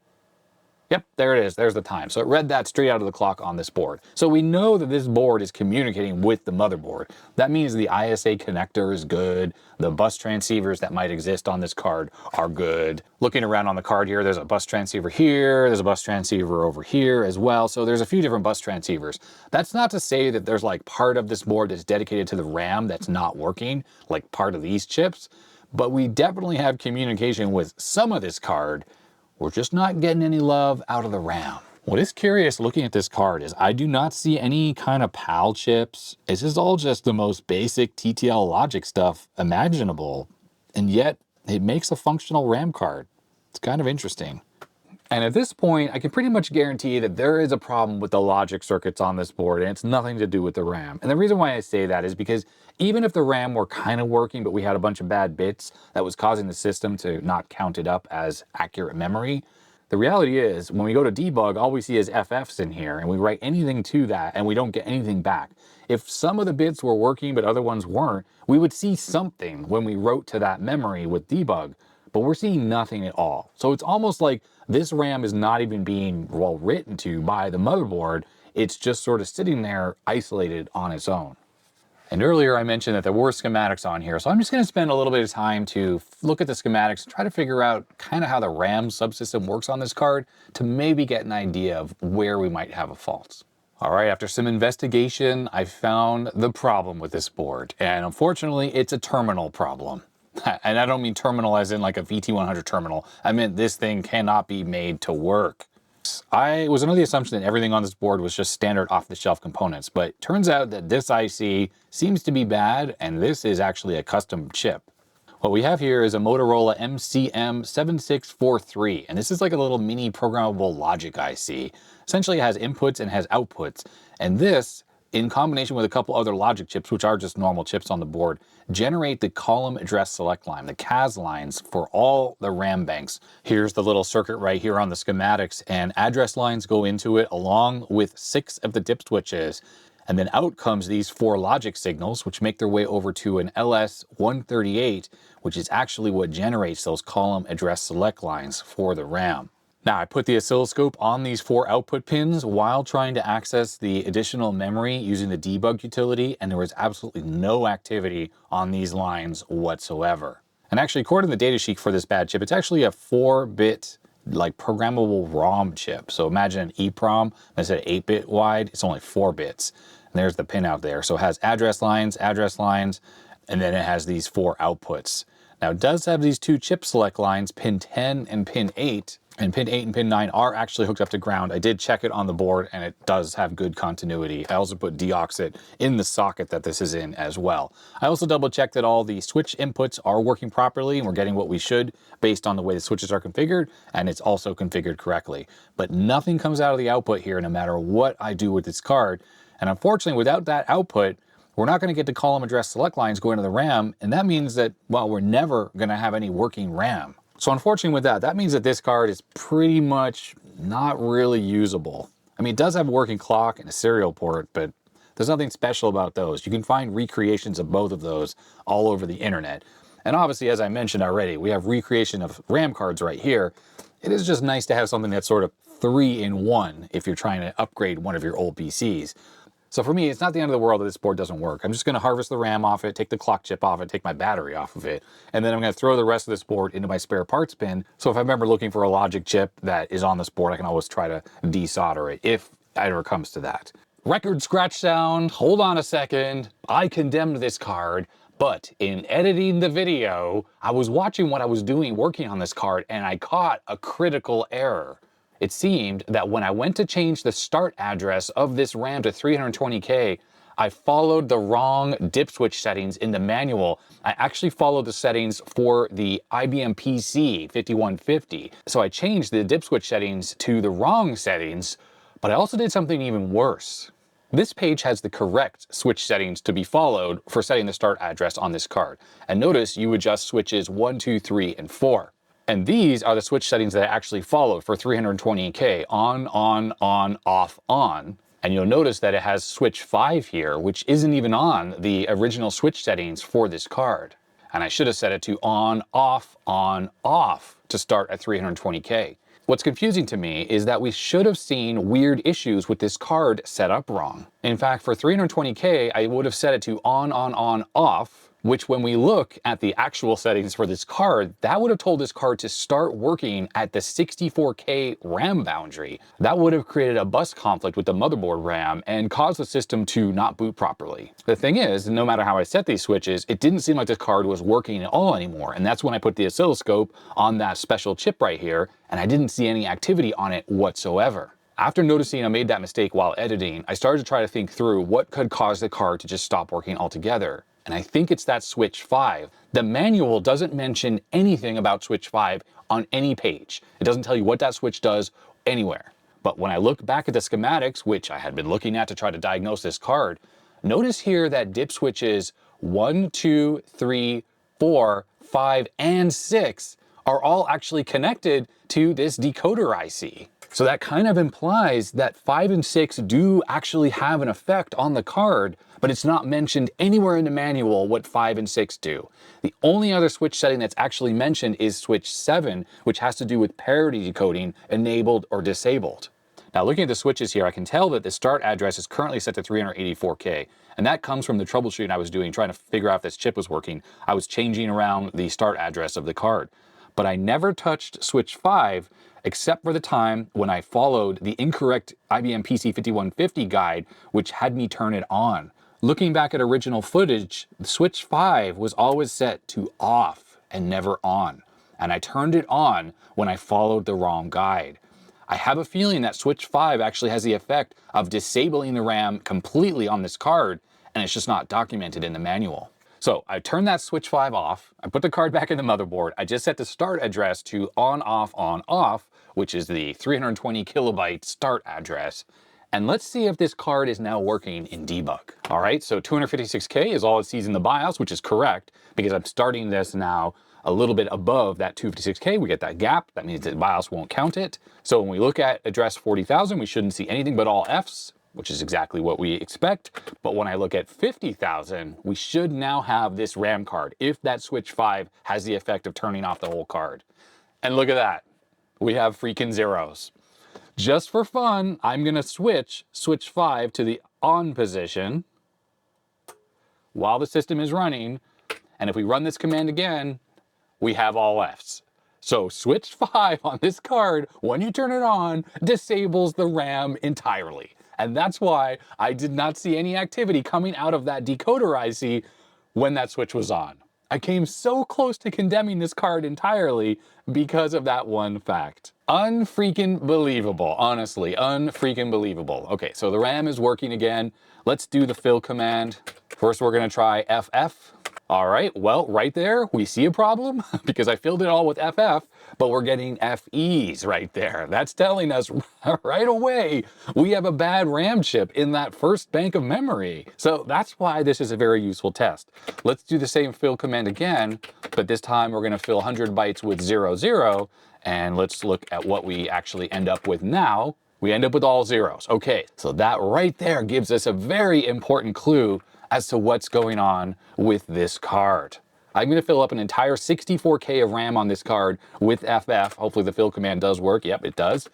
Yep, there it is. There's the time. So it read that straight out of the clock on this board. So we know that this board is communicating with the motherboard. That means the ISA connector is good. The bus transceivers that might exist on this card are good. Looking around on the card here, there's a bus transceiver here. There's a bus transceiver over here as well. So there's a few different bus transceivers. That's not to say that there's like part of this board that's dedicated to the RAM that's not working, like part of these chips. But we definitely have communication with some of this card. We're just not getting any love out of the RAM. What is curious looking at this card is I do not see any kind of PAL chips. This is all just the most basic TTL logic stuff imaginable. And yet it makes a functional RAM card. It's kind of interesting. And at this point, I can pretty much guarantee that there is a problem with the logic circuits on this board, and it's nothing to do with the RAM. And the reason why I say that is because even if the RAM were kind of working, but we had a bunch of bad bits that was causing the system to not count it up as accurate memory, the reality is when we go to debug, all we see is FFs in here, and we write anything to that, and we don't get anything back. If some of the bits were working, but other ones weren't, we would see something when we wrote to that memory with debug, but we're seeing nothing at all. So it's almost like this RAM is not even being well written to by the motherboard. It's just sort of sitting there isolated on its own. And earlier I mentioned that there were schematics on here, so I'm just going to spend a little bit of time to look at the schematics and try to figure out kind of how the RAM subsystem works on this card to maybe get an idea of where we might have a fault. All right, after some investigation, I found the problem with this board, and unfortunately it's a terminal problem. And I don't mean terminal as in like a VT100 terminal. I meant this thing cannot be made to work. I was under the assumption that everything on this board was just standard off-the-shelf components, but it turns out that this IC seems to be bad, and this is actually a custom chip. What we have here is a Motorola MCM7643, and this is like a little mini programmable logic IC. Essentially it has inputs and has outputs, and this, in combination with a couple other logic chips, which are just normal chips on the board, generate the column address select line, the CAS lines for all the RAM banks. Here's the little circuit right here on the schematics, and address lines go into it along with 6 of the dip switches. And then out comes these 4 logic signals, which make their way over to an LS138, which is actually what generates those column address select lines for the RAM. Now, I put the oscilloscope on these 4 output pins while trying to access the additional memory using the debug utility, and there was absolutely no activity on these lines whatsoever. And actually, according to the datasheet for this bad chip, it's actually a 4-bit like programmable ROM chip. So imagine an EPROM that's at 8-bit wide, it's only 4 bits. And there's the pin out there. So it has address lines, and then it has these 4 outputs. Now it does have these 2 chip select lines, pin 10 and pin 8, and pin 8 and pin 9 are actually hooked up to ground. I did check it on the board and it does have good continuity. I also put Deoxit in the socket that this is in as well. I also double checked that all the switch inputs are working properly and we're getting what we should based on the way the switches are configured, and it's also configured correctly. But nothing comes out of the output here no matter what I do with this card. And unfortunately, without that output, we're not going to get the column address select lines going to the RAM, and that means that, well, we're never going to have any working RAM. So unfortunately with that, that means that this card is pretty much not really usable. I mean, it does have a working clock and a serial port, but there's nothing special about those. You can find recreations of both of those all over the internet. And obviously, as I mentioned already, we have recreation of RAM cards right here. It is just nice to have something that's sort of 3-in-1 if you're trying to upgrade one of your old PCs. So for me, it's not the end of the world that this board doesn't work. I'm just going to harvest the RAM off it, take the clock chip off it, take my battery off of it, and then I'm going to throw the rest of this board into my spare parts bin. So if I remember looking for a logic chip that is on this board, I can always try to desolder it if it ever comes to that. Record scratch sound, hold on a second. I condemned this card, but in editing the video, I was watching what I was doing working on this card and I caught a critical error. It seemed that when I went to change the start address of this RAM to 320K, I followed the wrong dip switch settings in the manual. I actually followed the settings for the IBM PC 5150. So I changed the dip switch settings to the wrong settings, but I also did something even worse. This page has the correct switch settings to be followed for setting the start address on this card. And notice you adjust switches 1, 2, 3, and 4. And these are the switch settings that I actually followed for 320K, on, off, on. And you'll notice that it has switch 5 here, which isn't even on the original switch settings for this card. And I should have set it to on, off, to start at 320K. What's confusing to me is that we should have seen weird issues with this card set up wrong. In fact, for 320K, I would have set it to on, off, which when we look at the actual settings for this card, that would have told this card to start working at the 64K RAM boundary. That would have created a bus conflict with the motherboard RAM and caused the system to not boot properly. The thing is, no matter how I set these switches, it didn't seem like this card was working at all anymore. And that's when I put the oscilloscope on that special chip right here, and I didn't see any activity on it whatsoever. After noticing I made that mistake while editing, I started to try to think through what could cause the card to just stop working altogether. And I think it's that switch 5. The manual doesn't mention anything about switch 5 on any page. It doesn't tell you what that switch does anywhere. But when I look back at the schematics, which I had been looking at to try to diagnose this card, notice here that dip switches 1, 2, 3, 4, 5, and 6 are all actually connected to this decoder IC. So that kind of implies that 5 and 6 do actually have an effect on the card, but it's not mentioned anywhere in the manual what 5 and 6 do. The only other switch setting that's actually mentioned is switch 7, which has to do with parity decoding, enabled or disabled. Now looking at the switches here, I can tell that the start address is currently set to 384K, and that comes from the troubleshooting I was doing trying to figure out if this chip was working. I was changing around the start address of the card. But I never touched switch 5 except for the time when I followed the incorrect IBM PC 5150 guide, which had me turn it on. Looking back at original footage, switch 5 was always set to off and never on. And I turned it on when I followed the wrong guide. I have a feeling that switch 5 actually has the effect of disabling the RAM completely on this card, and it's just not documented in the manual. So I turned that switch 5 off, I put the card back in the motherboard, I just set the start address to on, off, which is the 320 kilobyte start address. And let's see if this card is now working in debug. All right, so 256K is all it sees in the BIOS, which is correct because I'm starting this now a little bit above that 256K. We get that gap, that means the BIOS won't count it. So when we look at address 40,000, we shouldn't see anything but all Fs, which is exactly what we expect. But when I look at 50,000, we should now have this RAM card if that switch 5 has the effect of turning off the whole card. And look at that, we have freaking zeros. Just for fun, I'm gonna switch 5 to the on position while the system is running. And if we run this command again, we have all Fs. So switch 5 on this card, when you turn it on, disables the RAM entirely. And that's why I did not see any activity coming out of that decoder IC when that switch was on. I came so close to condemning this card entirely because of that one fact. Unfreaking believable, honestly, unfreaking believable. Okay, so the RAM is working again. Let's do the fill command. First, we're gonna try FF. All right, well, right there, we see a problem because I filled it all with FF, but we're getting FEs right there. That's telling us right away we have a bad RAM chip in that first bank of memory. So that's why this is a very useful test. Let's do the same fill command again, but this time we're gonna fill 100 bytes with 00, and let's look at what we actually end up with now. We end up with all zeros. Okay, so that right there gives us a very important clue as to what's going on with this card. I'm gonna fill up an entire 64K of RAM on this card with FF. Hopefully the fill command does work. Yep, it does.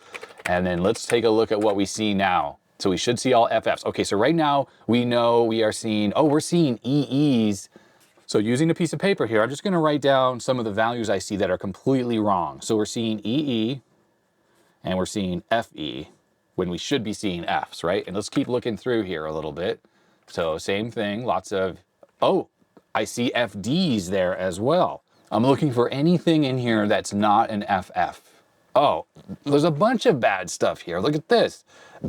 And then let's take a look at what we see now. So we should see all FFs. Okay, so right now we know we are seeing, we're seeing EEs. So using a piece of paper here, I'm just gonna write down some of the values I see that are completely wrong. So we're seeing EE and we're seeing FE when we should be seeing Fs, right? And let's keep looking through here a little bit. So same thing, lots of, I see FDs there as well. I'm looking for anything in here that's not an FF. Oh, there's a bunch of bad stuff here. Look at this.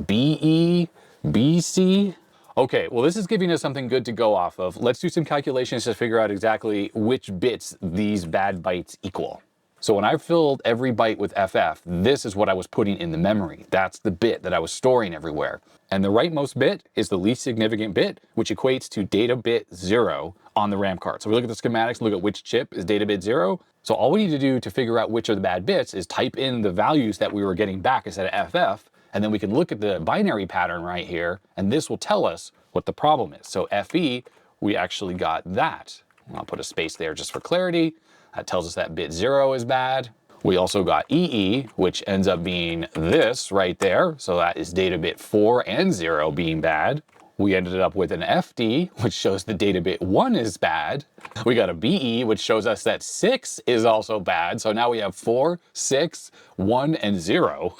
BE, BC. Okay, well this is giving us something good to go off of. Let's do some calculations to figure out exactly which bits these bad bytes equal. So when I filled every byte with FF, this is what I was putting in the memory. That's the bit that I was storing everywhere. And the rightmost bit is the least significant bit, which equates to data bit 0 on the RAM card. So we look at the schematics, look at which chip is data bit 0. So all we need to do to figure out which are the bad bits is type in the values that we were getting back instead of FF, and then we can look at the binary pattern right here, and this will tell us what the problem is. So FE, we actually got that. I'll put a space there just for clarity. That tells us that bit 0 is bad. We also got EE, which ends up being this right there. So that is data bit 4 and 0 being bad. We ended up with an FD, which shows the data bit 1 is bad. We got a BE, which shows us that 6 is also bad. So now we have 4, 6, 1, and 0.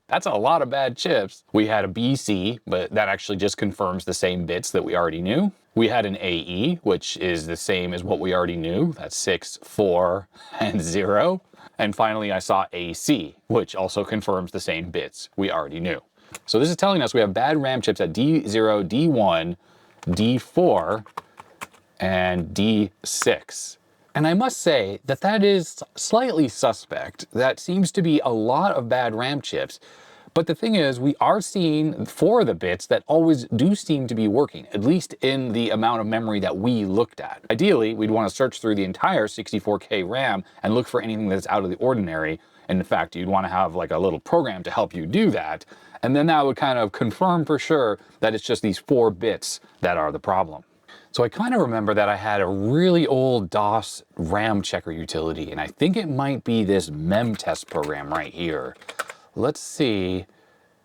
That's a lot of bad chips. We had a BC, but that actually just confirms the same bits that we already knew. We had an AE, which is the same as what we already knew. That's 6, 4, and 0. And finally, I saw AC, which also confirms the same bits we already knew. So this is telling us we have bad RAM chips at D0, D1, D4, and D6. And I must say that that is slightly suspect. That seems to be a lot of bad RAM chips. But the thing is, we are seeing 4 of the bits that always do seem to be working, at least in the amount of memory that we looked at. Ideally, we'd want to search through the entire 64K RAM and look for anything that's out of the ordinary. And in fact, you'd want to have like a little program to help you do that. And then that would kind of confirm for sure that it's just these 4 bits that are the problem. So I kind of remember that I had a really old DOS RAM checker utility, and I think it might be this memtest program right here. Let's see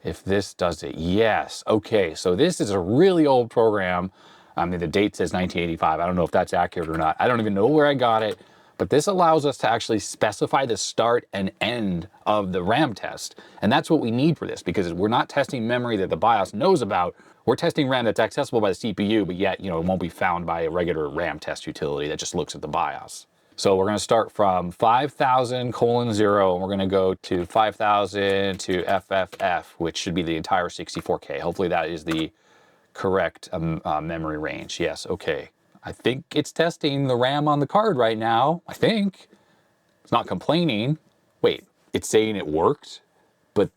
if this does it. Yes. Okay, so this is a really old program. I mean, the date says 1985. I don't know if that's accurate or not. I don't even know where I got it. But this allows us to actually specify the start and end of the RAM test. And that's what we need for this, because we're not testing memory that the BIOS knows about. We're testing RAM that's accessible by the CPU, but yet, it won't be found by a regular RAM test utility that just looks at the BIOS. So we're going to start from 5000:0, and we're going to go to 5000 to FFF, which should be the entire 64K. Hopefully that is the correct memory range. Yes, okay. I think it's testing the RAM on the card right now. I think. It's not complaining. Wait, it's saying it worked? But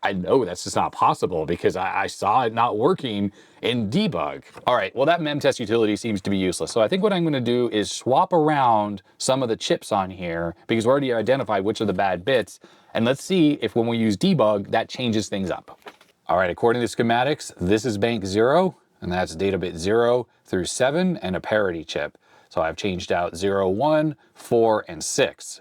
I know that's just not possible because I saw it not working in debug. All right, well that memtest utility seems to be useless. So I think what I'm gonna do is swap around some of the chips on here because we already identified which are the bad bits. And let's see if when we use debug, that changes things up. All right, according to schematics, this is bank 0. And that's data bit 0 through 7 and a parity chip. So I've changed out 0, 1, 4, and 6.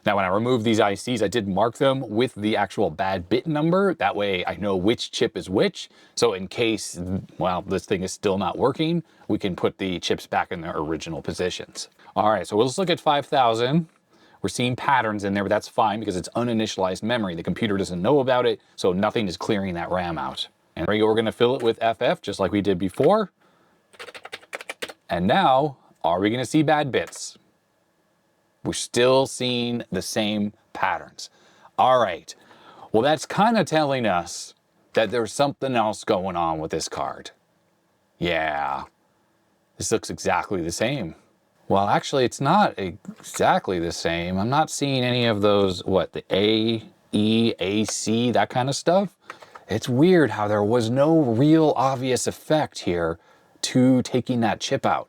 Now when I removed these ICs, I did mark them with the actual bad bit number. That way I know which chip is which. So in case, well, this thing is still not working, we can put the chips back in their original positions. All right, so let's look at 5000. We're seeing patterns in there, but that's fine because it's uninitialized memory. The computer doesn't know about it, so nothing is clearing that RAM out. And we're going to fill it with FF just like we did before. And now, are we going to see bad bits? We're still seeing the same patterns. All right. Well, that's kind of telling us that there's something else going on with this card. Yeah, this looks exactly the same. Well, actually, it's not exactly the same. I'm not seeing any of those, the A, E, AC, that kind of stuff. It's weird how there was no real obvious effect here to taking that chip out.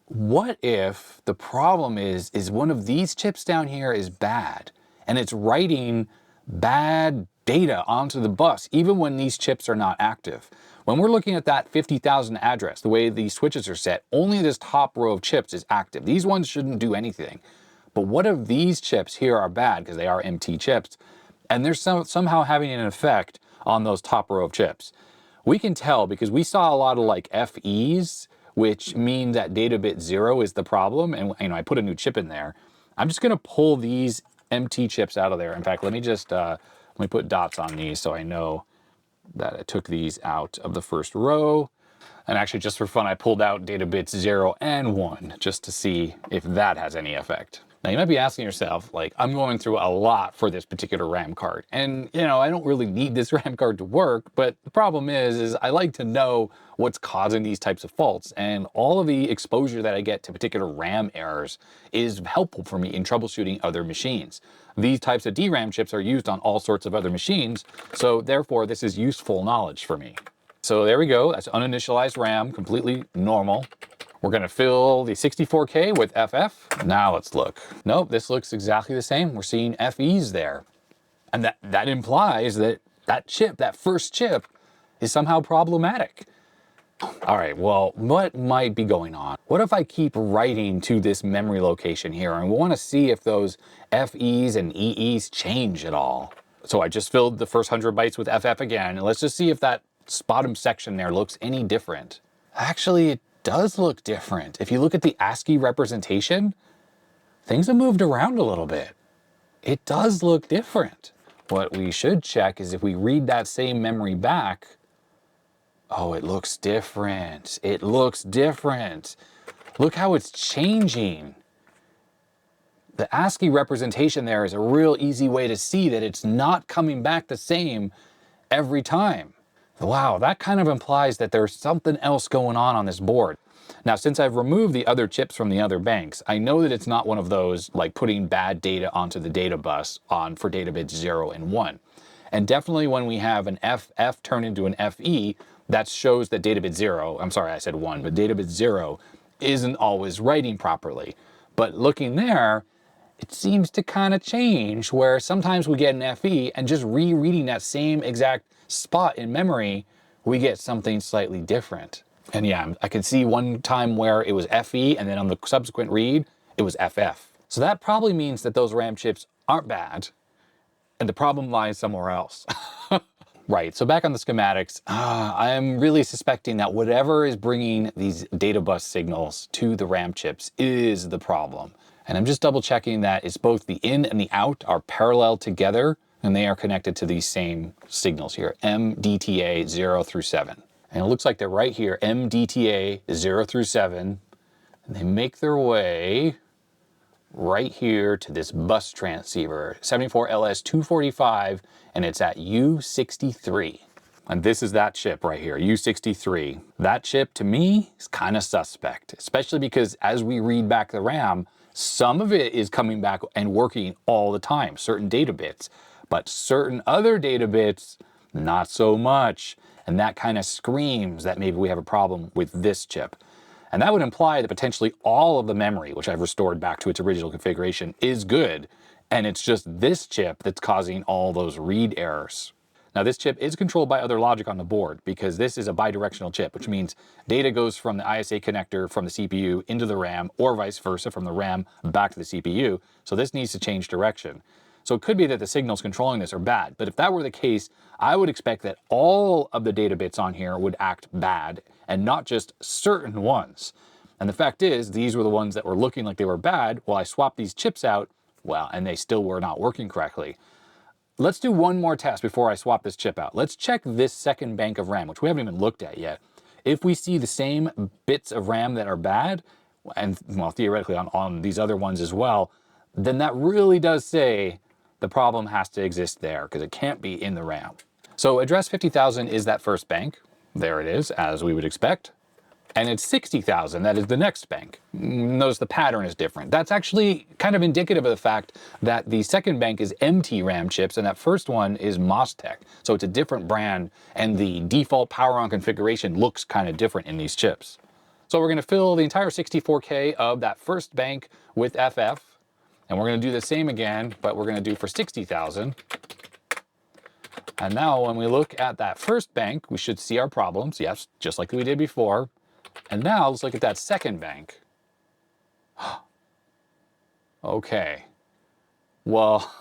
What if the problem is one of these chips down here is bad and it's writing bad data onto the bus even when these chips are not active? When we're looking at that 50,000 address, the way these switches are set, only this top row of chips is active. These ones shouldn't do anything. But what if these chips here are bad because they are MT chips and they're somehow having an effect on those top row of chips? We can tell because we saw a lot of like FEs, which mean that data bit 0 is the problem. And I put a new chip in there. I'm just gonna pull these MT chips out of there. In fact, let me put dots on these so I know that I took these out of the first row. And actually, just for fun, I pulled out data bits 0 and 1 just to see if that has any effect. Now, you might be asking yourself, like, I'm going through a lot for this particular RAM card. And, you know, I don't really need this RAM card to work, but the problem is I like to know what's causing these types of faults. And all of the exposure that I get to particular RAM errors is helpful for me in troubleshooting other machines. These types of DRAM chips are used on all sorts of other machines, so therefore this is useful knowledge for me. So there we go, that's uninitialized RAM, completely normal. We're gonna fill the 64K with FF. Now let's look. Nope, this looks exactly the same. We're seeing FEs there. And that implies that that chip, that first chip, is somehow problematic. All right, well, what might be going on? What if I keep writing to this memory location here and we wanna see if those FEs and EEs change at all? So I just filled the first 100 bytes with FF again, and let's just see if that bottom section there looks any different. Actually, it does look different. If you look at the ASCII representation, things have moved around a little bit. It does look different. What we should check is if we read that same memory back, oh, it looks different. It looks different. Look how it's changing. The ASCII representation there is a real easy way to see that it's not coming back the same every time. Wow, that kind of implies that there's something else going on this board. Now, since I've removed the other chips from the other banks, I know that it's not one of those like putting bad data onto the data bus for data bits 0 and 1. And definitely when we have an FF turn into an FE, that shows that data bit 0, I'm sorry I said 1, but data bit 0 isn't always writing properly. But looking there, it seems to kind of change where sometimes we get an FE and just rereading that same exact spot in memory, we get something slightly different. And yeah, I can see one time where it was FE and then on the subsequent read, it was FF. So that probably means that those RAM chips aren't bad and the problem lies somewhere else. Right, so back on the schematics, I'm really suspecting that whatever is bringing these data bus signals to the RAM chips is the problem. And I'm just double checking that it's both the in and the out are parallel together and they are connected to these same signals here, MDTA 0 through 7. And it looks like they're right here, MDTA 0 through 7, and they make their way right here to this bus transceiver, 74LS245, and it's at U63. And this is that chip right here, U63. That chip, to me, is kind of suspect, especially because as we read back the RAM, some of it is coming back and working all the time, certain data bits, but certain other data bits, not so much. And that kind of screams that maybe we have a problem with this chip. And that would imply that potentially all of the memory, which I've restored back to its original configuration, is good. And it's just this chip that's causing all those read errors. Now this chip is controlled by other logic on the board because this is a bidirectional chip, which means data goes from the ISA connector from the CPU into the RAM or vice versa from the RAM back to the CPU. So this needs to change direction. So it could be that the signals controlling this are bad, but if that were the case, I would expect that all of the data bits on here would act bad and not just certain ones. And the fact is, these were the ones that were looking like they were bad while I swapped these chips out, well, and they still were not working correctly. Let's do one more test before I swap this chip out. Let's check this second bank of RAM, which we haven't even looked at yet. If we see the same bits of RAM that are bad, and well, theoretically on these other ones as well, then that really does say the problem has to exist there because it can't be in the RAM. So address 50,000 is that first bank. There it is, as we would expect. And it's 60,000, that is the next bank. Notice the pattern is different. That's actually kind of indicative of the fact that the second bank is MT RAM chips and that first one is MOSTEC. So it's a different brand and the default power on configuration looks kind of different in these chips. So we're gonna fill the entire 64K of that first bank with FF. And we're gonna do the same again, but we're gonna do for 60,000. And now when we look at that first bank, we should see our problems. Yes, just like we did before. And now let's look at that second bank. Okay. Well,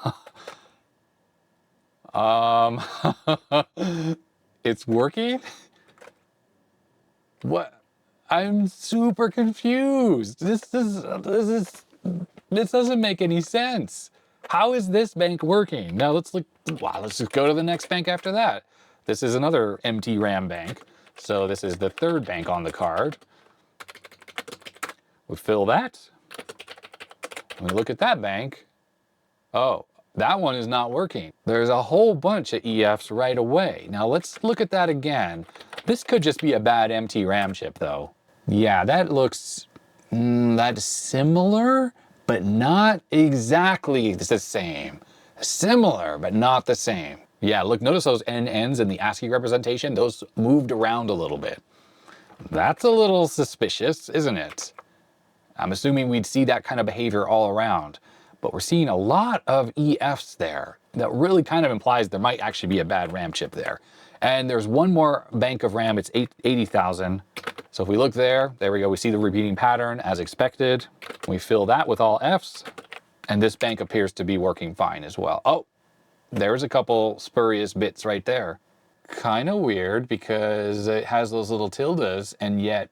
it's working? What? I'm super confused. This doesn't make any sense. How is this bank working? Now let's look, wow, let's just go to the next bank after that. This is another MT RAM bank. So this is the third bank on the card. We fill that. We look at that bank. Oh, that one is not working. There's a whole bunch of EFs right away. Now let's look at that again. This could just be a bad empty RAM chip though. Yeah, that looks that's similar, but not exactly the same. Similar, but not the same. Yeah, look, notice those NNs in the ASCII representation, those moved around a little bit. That's a little suspicious, isn't it? I'm assuming we'd see that kind of behavior all around, but we're seeing a lot of EFs there. That really kind of implies there might actually be a bad RAM chip there. And there's one more bank of RAM, it's 80,000. So if we look there, there we go, we see the repeating pattern as expected. We fill that with all Fs, and this bank appears to be working fine as well. Oh, there's a couple spurious bits right there. Kind of weird because it has those little tildes, and yet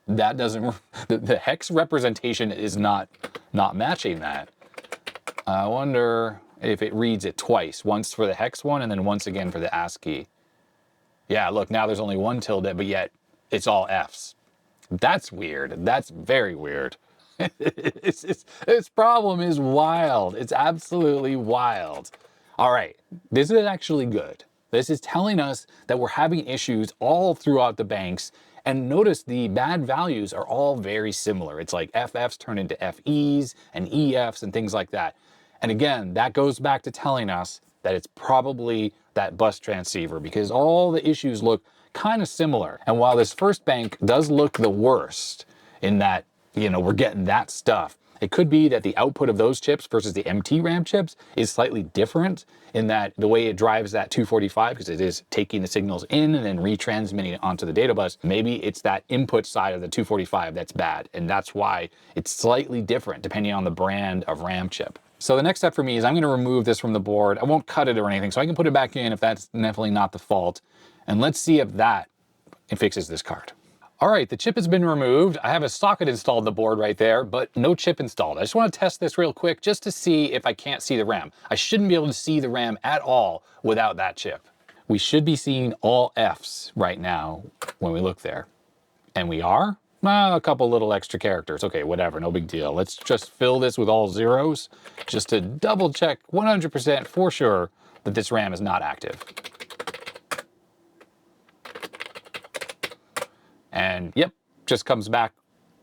that doesn't, the hex representation is not matching that. I wonder if it reads it twice, once for the hex one and then once again for the ASCII. Yeah, look, now there's only one tilde, but yet it's all Fs. That's weird. That's very weird. This problem is wild. It's absolutely wild. All right, this is actually good. This is telling us that we're having issues all throughout the banks. And notice the bad values are all very similar. It's like FFs turn into FEs and EFs and things like that. And again, that goes back to telling us that it's probably that bus transceiver because all the issues look kind of similar. And while this first bank does look the worst in that, you know, we're getting that stuff, it could be that the output of those chips versus the MT RAM chips is slightly different in that the way it drives that 245, because it is taking the signals in and then retransmitting it onto the data bus. Maybe it's that input side of the 245 that's bad, and that's why it's slightly different depending on the brand of RAM chip. So the next step for me is I'm going to remove this from the board. I won't cut it or anything, so I can put it back in if that's definitely not the fault. And let's see if that fixes this card. All right, the chip has been removed. I have a socket installed in the board right there, but no chip installed. I just want to test this real quick just to see if I can't see the RAM. I shouldn't be able to see the RAM at all without that chip. We should be seeing all Fs right now when we look there. And we are? A couple little extra characters. Okay, whatever, no big deal. Let's just fill this with all zeros just to double check 100% for sure that this RAM is not active. And yep, just comes back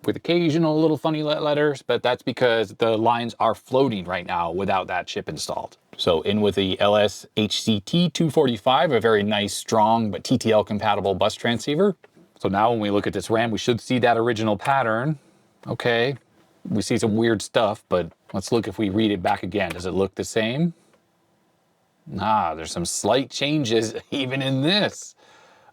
with occasional little funny letters, but that's because the lines are floating right now without that chip installed. So in with the LS-HCT245, a very nice, strong, but TTL compatible bus transceiver. So now when we look at this RAM, we should see that original pattern. Okay, we see some weird stuff, but let's look if we read it back again. Does it look the same? There's some slight changes even in this.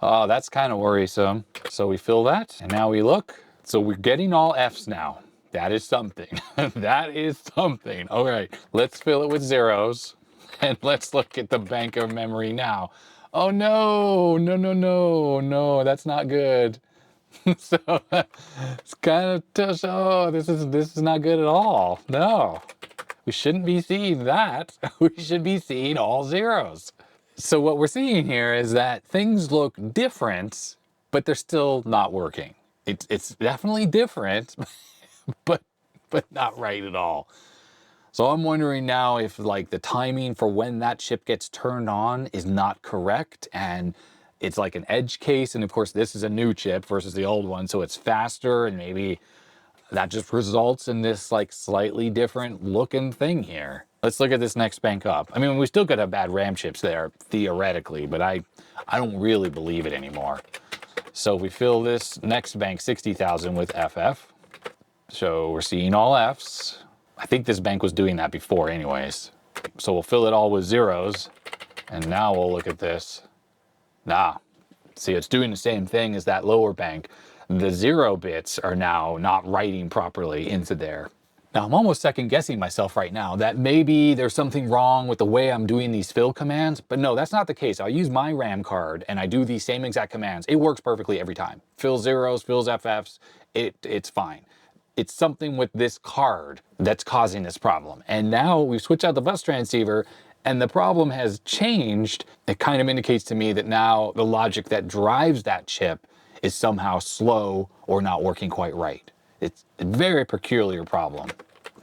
Oh, that's kind of worrisome. So we fill that, and now we look. So we're getting all Fs now. That is something. That is something. All right, let's fill it with zeros, and let's look at the bank of memory now. Oh no, no, no, no, no, that's not good. So it's kind of, oh, this is not good at all. No, we shouldn't be seeing that. We should be seeing all zeros. So what we're seeing here is that things look different, but they're still not working. It's definitely different, but not right at all. So I'm wondering now if like the timing for when that chip gets turned on is not correct, and it's like an edge case, and of course this is a new chip versus the old one, so it's faster, and maybe that just results in this like slightly different looking thing here. Let's look at this next bank up. I mean, we still could have bad RAM chips there, theoretically, but I don't really believe it anymore. So we fill this next bank, 60,000, with FF. So we're seeing all Fs. I think this bank was doing that before anyways. So we'll fill it all with zeros. And now we'll look at this. See, it's doing the same thing as that lower bank. The 0 bits are now not writing properly into there. Now I'm almost second guessing myself right now that maybe there's something wrong with the way I'm doing these fill commands, but no, that's not the case. I use my RAM card and I do these same exact commands. It works perfectly every time. Fill zeros, fills FFs, it's fine. It's something with this card that's causing this problem. And now we've switched out the bus transceiver and the problem has changed, it kind of indicates to me that now the logic that drives that chip is somehow slow or not working quite right. It's a very peculiar problem.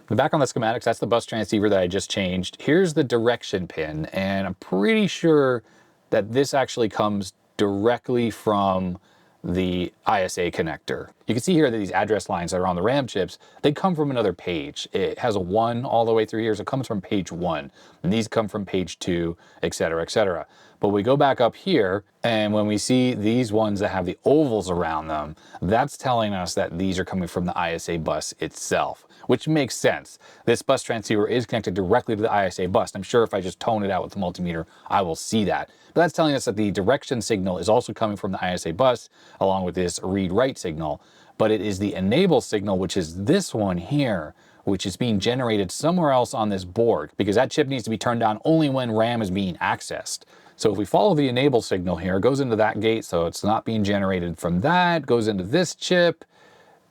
Back on the schematics, that's the bus transceiver that I just changed. Here's the direction pin, and I'm pretty sure that this actually comes directly from the ISA connector. You can see here that these address lines that are on the RAM chips, they come from another page. It has a 1 all the way through here, so it comes from page 1. And these come from page 2, etc., etc. But we go back up here, and when we see these ones that have the ovals around them, that's telling us that these are coming from the ISA bus itself, which makes sense. This bus transceiver is connected directly to the ISA bus. I'm sure if I just tone it out with the multimeter, I will see that. But that's telling us that the direction signal is also coming from the ISA bus, along with this read-write signal. But it is the enable signal, which is this one here, which is being generated somewhere else on this board, because that chip needs to be turned on only when RAM is being accessed. So if we follow the enable signal here, it goes into that gate, so it's not being generated from that, goes into this chip.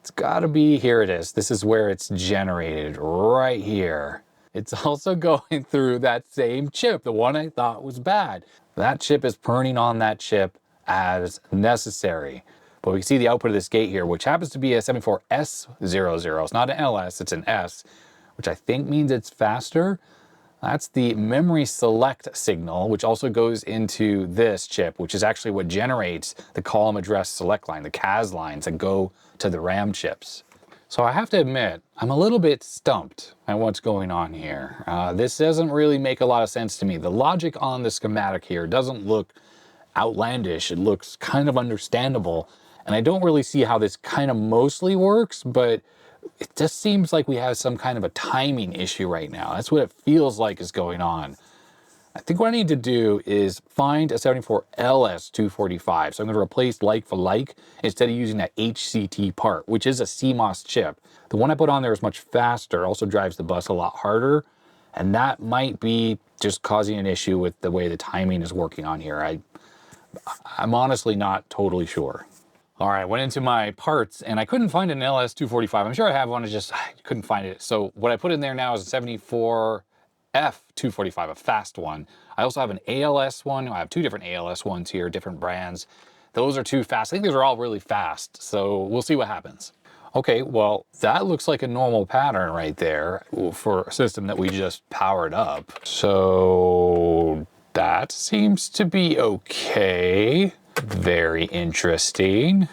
It's gotta be, here it is. This is where it's generated, right here. It's also going through that same chip, the one I thought was bad. That chip is turning on that chip as necessary. But we can see the output of this gate here, which happens to be a 74S00. It's not an LS, it's an S, which I think means it's faster. That's the memory select signal, which also goes into this chip, which is actually what generates the column address select line, the CAS lines that go to the RAM chips. So I have to admit, I'm a little bit stumped at what's going on here. This doesn't really make a lot of sense to me. The logic on the schematic here doesn't look outlandish. It looks kind of understandable. And I don't really see how this kind of mostly works, but it just seems like we have some kind of a timing issue right now. That's what it feels like is going on. I think what I need to do is find a 74LS245. So I'm going to replace like for like instead of using that HCT part, which is a CMOS chip. The one I put on there is much faster, also drives the bus a lot harder. And that might be just causing an issue with the way the timing is working on here. I'm honestly not totally sure. All right, I went into my parts and I couldn't find an LS245. I'm sure I have one, I couldn't find it. So what I put in there now is a 74F245, a fast one. I also have an ALS one. I have two different ALS ones here, different brands. Those are too fast. I think these are all really fast, so we'll see what happens. Okay, well, that looks like a normal pattern right there for a system that we just powered up. So that seems to be okay. Very interesting.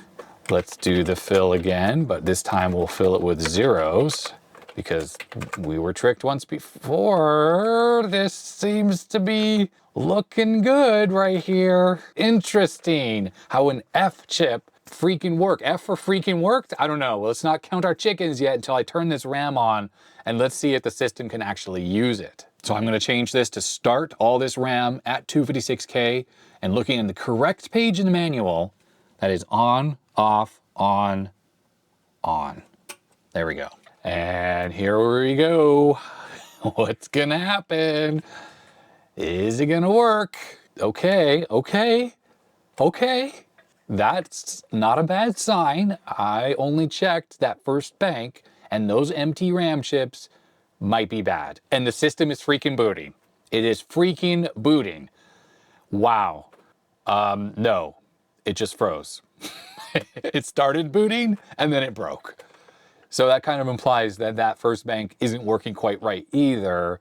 Let's do the fill again, but this time we'll fill it with zeros because we were tricked once before. This seems to be looking good right here. Interesting how an F chip freaking worked. F for freaking worked? I don't know. Well, let's not count our chickens yet until I turn this RAM on and let's see if the system can actually use it. So I'm going to change this to start all this RAM at 256K and looking in the correct page in the manual, that is on, off, on, on. There we go. And here we go. What's going to happen? Is it going to work? Okay, okay, okay. That's not a bad sign. I only checked that first bank and those empty RAM chips might be bad. And the system is freaking booting. It is freaking booting. Wow. No, it just froze. It started booting and then it broke. So that kind of implies that that first bank isn't working quite right either.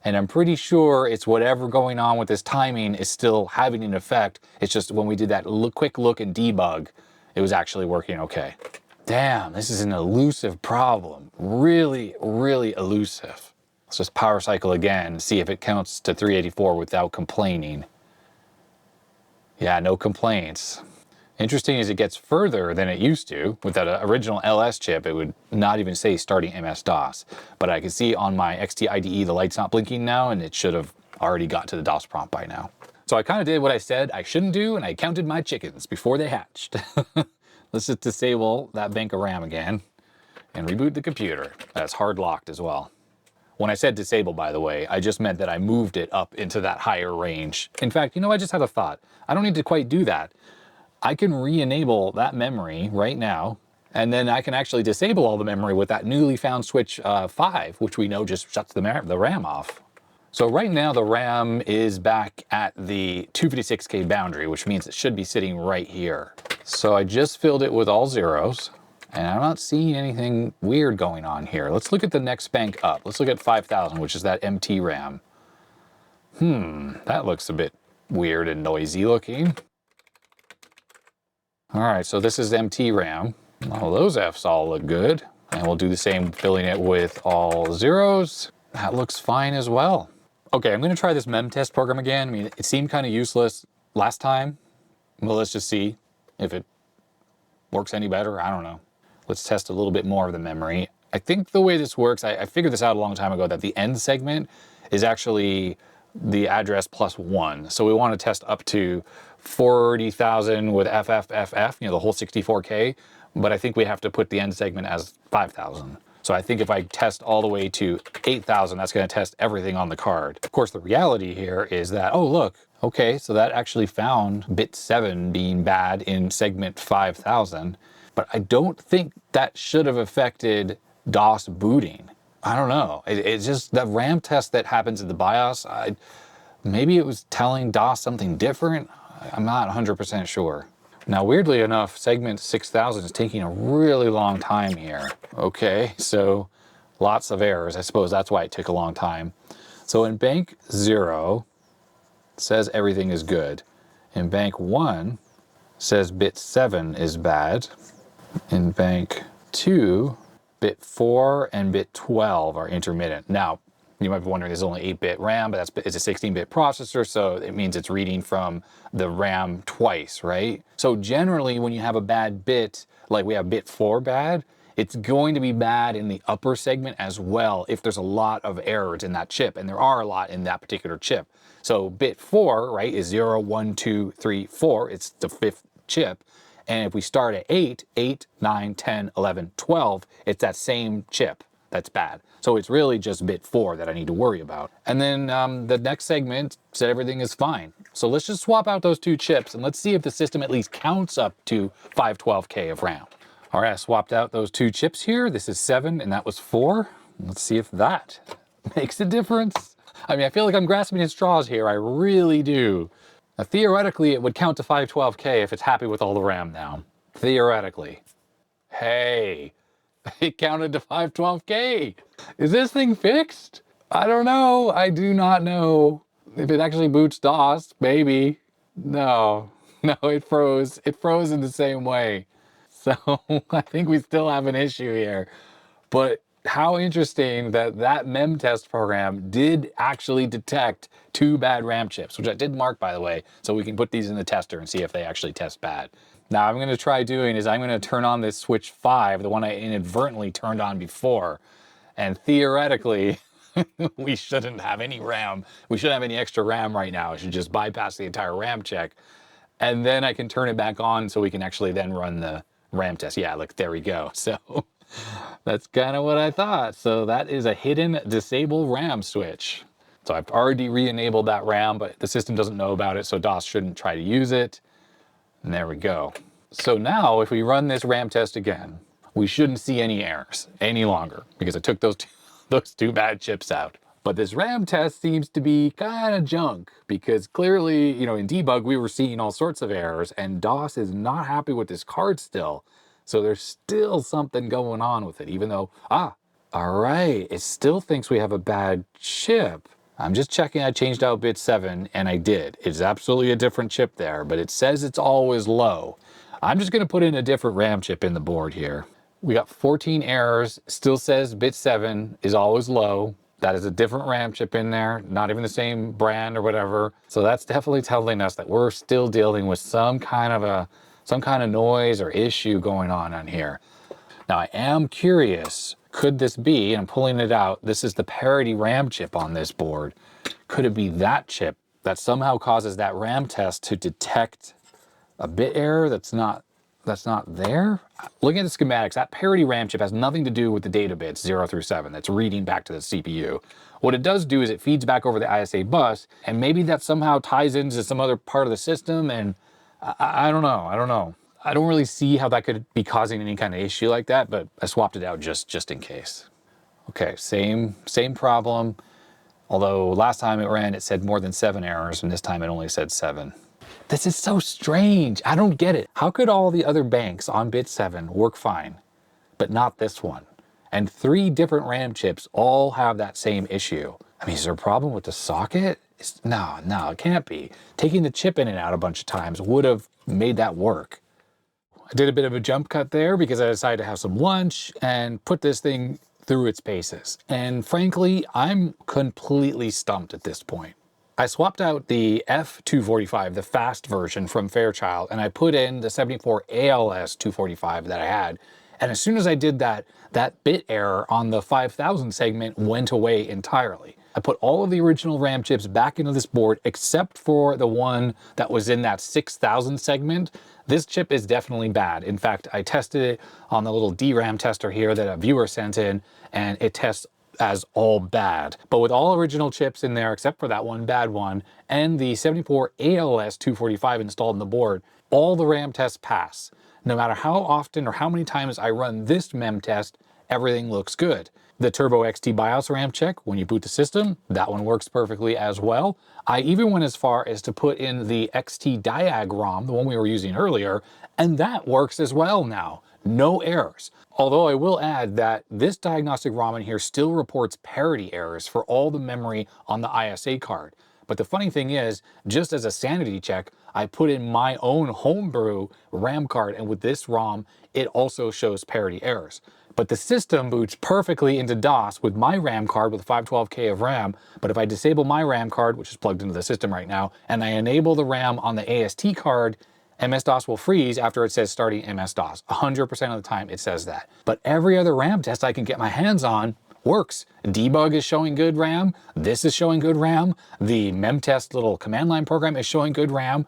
And I'm pretty sure it's whatever going on with this timing is still having an effect. It's just when we did that quick look and debug, it was actually working okay. Damn, this is an elusive problem. Really, really elusive. Let's just power cycle again and see if it counts to 384 without complaining. Yeah, no complaints. Interesting as it gets further than it used to. With that original LS chip, it would not even say starting MS-DOS. But I can see on my XT IDE, the light's not blinking now, and it should have already got to the DOS prompt by now. So I kind of did what I said I shouldn't do, and I counted my chickens before they hatched. Let's just disable that bank of RAM again and reboot the computer. That's hard locked as well. When I said disable, by the way, I just meant that I moved it up into that higher range. In fact, you know, I just had a thought. I don't need to quite do that. I can re-enable that memory right now, and then I can actually disable all the memory with that newly found switch 5, which we know just shuts the RAM off. So right now the RAM is back at the 256K boundary, which means it should be sitting right here. So I just filled it with all zeros, and I'm not seeing anything weird going on here. Let's look at the next bank up. Let's look at 5000, which is that MT RAM. That looks a bit weird and noisy looking. All right, so this is MT RAM. Well, those Fs all look good. And we'll do the same, filling it with all zeros. That looks fine as well. Okay, I'm gonna try this mem test program again. I mean, it seemed kind of useless last time. Well, let's just see if it works any better. I don't know. Let's test a little bit more of the memory. I think the way this works, I figured this out a long time ago, that the end segment is actually the address +1. So we want to test up to 40,000 with FFFF, you know, the whole 64K. But I think we have to put the end segment as 5,000. So I think if I test all the way to 8,000, that's going to test everything on the card. Of course, the reality here is that, oh, look, okay, so that actually found bit 7 being bad in segment 5,000. But I don't think that should have affected DOS booting. I don't know. It's just that RAM test that happens in the BIOS. Maybe it was telling DOS something different. I'm not 100% sure. Now, weirdly enough, segment 6000 is taking a really long time here. Okay, so lots of errors. I suppose that's why it took a long time. So in bank 0, it says everything is good. In bank 1, says bit 7 is bad. In bank 2, bit 4 and bit 12 are intermittent. Now, you might be wondering, there's only 8-bit RAM, but it's a 16-bit processor, so it means it's reading from the RAM twice, right? So generally, when you have a bad bit, like we have bit 4 bad, it's going to be bad in the upper segment as well if there's a lot of errors in that chip, and there are a lot in that particular chip. So bit 4, right, is 0, 1, 2, 3, 4. It's the 5th chip. And if we start at 8, 9, 10, 11, 12, it's that same chip that's bad. So it's really just bit 4 that I need to worry about. And then the next segment said everything is fine. So let's just swap out those two chips and let's see if the system at least counts up to 512K of RAM. All right, I swapped out those two chips here. This is 7 and that was 4. Let's see if that makes a difference. I mean, I feel like I'm grasping at straws here. I really do. Now, theoretically, it would count to 512K if it's happy with all the RAM now. Theoretically. Hey, it counted to 512K. Is this thing fixed? I don't know. I do not know. If it actually boots DOS, maybe. No, it froze. It froze in the same way. So I think we still have an issue here. But how interesting that that mem test program did actually detect 2 bad RAM chips, which I did mark, by the way, so we can put these in the tester and see if they actually test bad. Now, I'm going to try doing is I'm going to turn on this switch 5, the one I inadvertently turned on before, and theoretically, we shouldn't have any RAM. We shouldn't have any extra RAM right now. I should just bypass the entire RAM check, and then I can turn it back on so we can actually then run the RAM test. Yeah, look, there we go. So that's kind of what I thought. So that is a hidden disable RAM switch. So I've already re-enabled that RAM, but the system doesn't know about it, so DOS shouldn't try to use it. And there we go. So now if we run this RAM test again, we shouldn't see any errors any longer because I took those two bad chips out. But this RAM test seems to be kind of junk because clearly, you know, in debug, we were seeing all sorts of errors and DOS is not happy with this card still. So there's still something going on with it, even though, all right, it still thinks we have a bad chip. I'm just checking, I changed out bit 7 and I did. It's absolutely a different chip there, but it says it's always low. I'm just gonna put in a different RAM chip in the board here. We got 14 errors, still says bit 7 is always low. That is a different RAM chip in there, not even the same brand or whatever. So that's definitely telling us that we're still dealing with some kind of noise or issue going on here. Now I am curious, could this be, and I'm pulling it out, this is the parity RAM chip on this board. Could it be that chip that somehow causes that RAM test to detect a bit error that's not there? Looking at the schematics, that parity RAM chip has nothing to do with the data bits 0 through 7 that's reading back to the CPU. What it does do is it feeds back over the ISA bus, and maybe that somehow ties into some other part of the system, and I don't know. I don't really see how that could be causing any kind of issue like that, but I swapped it out just in case. Okay, same problem. Although last time it ran, it said more than 7 errors, and this time it only said 7. This is so strange. I don't get it. How could all the other banks on bit 7 work fine, but not this one? And 3 different RAM chips all have that same issue. I mean, is there a problem with the socket? No, it can't be. Taking the chip in and out a bunch of times would have made that work. I did a bit of a jump cut there because I decided to have some lunch and put this thing through its paces. And frankly, I'm completely stumped at this point. I swapped out the F245, the fast version from Fairchild, and I put in the 74 ALS 245 that I had. And as soon as I did that, that bit error on the 5000 segment went away entirely. I put all of the original RAM chips back into this board except for the one that was in that 6000 segment. This chip is definitely bad. In fact, I tested it on the little DRAM tester here that a viewer sent in, and it tests as all bad. But with all original chips in there except for that one bad one, and the 74 ALS 245 installed in the board, all the RAM tests pass. No matter how often or how many times I run this mem test, everything looks good. The Turbo XT BIOS RAM check, when you boot the system, that one works perfectly as well. I even went as far as to put in the XT Diag ROM, the one we were using earlier, and that works as well now. No errors. Although I will add that this diagnostic ROM in here still reports parity errors for all the memory on the ISA card. But the funny thing is, just as a sanity check, I put in my own homebrew RAM card, and with this ROM, it also shows parity errors. But the system boots perfectly into DOS with my RAM card with 512K of RAM, but if I disable my RAM card, which is plugged into the system right now, and I enable the RAM on the AST card, MS-DOS will freeze after it says starting MS-DOS. 100% of the time it says that. But every other RAM test I can get my hands on works. Debug is showing good RAM. This is showing good RAM. The memtest little command line program is showing good RAM.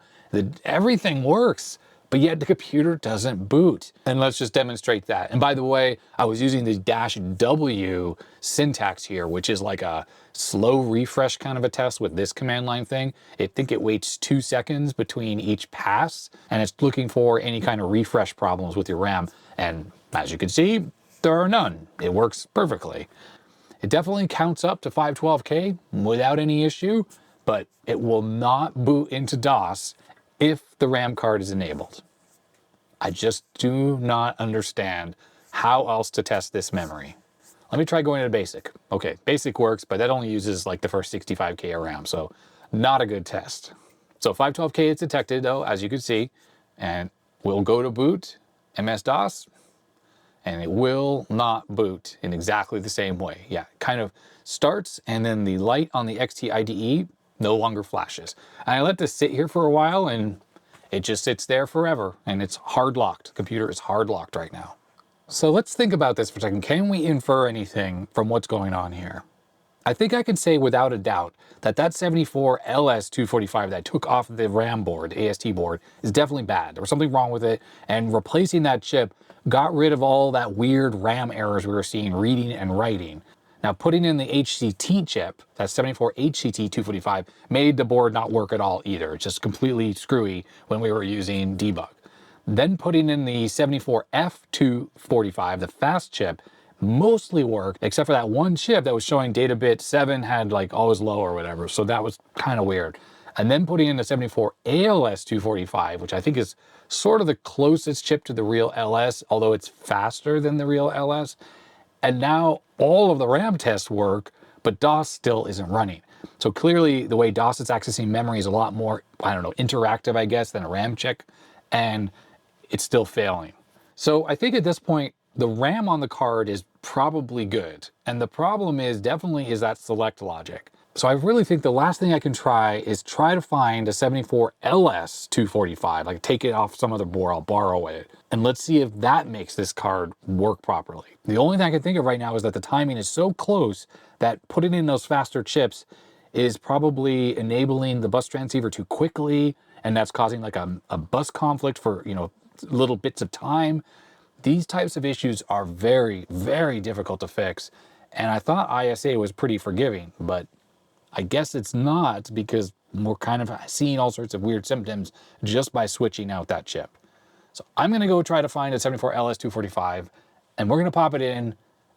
Everything works, but yet the computer doesn't boot. And let's just demonstrate that. And by the way, I was using the -W syntax here, which is like a slow refresh kind of a test with this command line thing. I think it waits 2 seconds between each pass, and it's looking for any kind of refresh problems with your RAM. And as you can see, there are none. It works perfectly. It definitely counts up to 512K without any issue, but it will not boot into DOS if the RAM card is enabled. I just do not understand how else to test this memory. Let me try going to basic. Okay, basic works, but that only uses like the first 65K of RAM, so not a good test. So 512K is detected though, as you can see, and we'll go to boot, MS-DOS, and it will not boot in exactly the same way. Yeah, it kind of starts, and then the light on the XT IDE no longer flashes. And I let this sit here for a while, and it just sits there forever, and it's hard locked. The computer is hard locked right now. So let's think about this for a second. Can we infer anything from what's going on here? I think I can say without a doubt that that 74 LS 245 that I took off the RAM board, AST board, is definitely bad. There was something wrong with it, and replacing that chip got rid of all that weird RAM errors we were seeing reading and writing. Now, putting in the HCT chip, that 74 HCT 245, made the board not work at all either. It's just completely screwy when we were using debug. Then putting in the 74 F245, the fast chip, mostly worked, except for that one chip that was showing data bit 7 had like always low or whatever, so that was kind of weird. And then putting in the 74 ALS 245, which I think is sort of the closest chip to the real LS, although it's faster than the real LS. And now all of the RAM tests work, but DOS still isn't running. So clearly the way DOS is accessing memory is a lot more, I don't know, interactive, I guess, than a RAM check, and it's still failing. So I think at this point, the RAM on the card is probably good. And the problem is definitely is that select logic. So I really think the last thing I can try is try to find a 74 LS 245, like take it off some other board, I'll borrow it. And let's see if that makes this card work properly. The only thing I can think of right now is that the timing is so close that putting in those faster chips is probably enabling the bus transceiver too quickly, and that's causing like a bus conflict for, you know, little bits of time. These types of issues are very, very difficult to fix. And I thought ISA was pretty forgiving, but I guess it's not, because we're kind of seeing all sorts of weird symptoms just by switching out that chip. So I'm going to go try to find a 74 LS 245, and we're going to pop it in,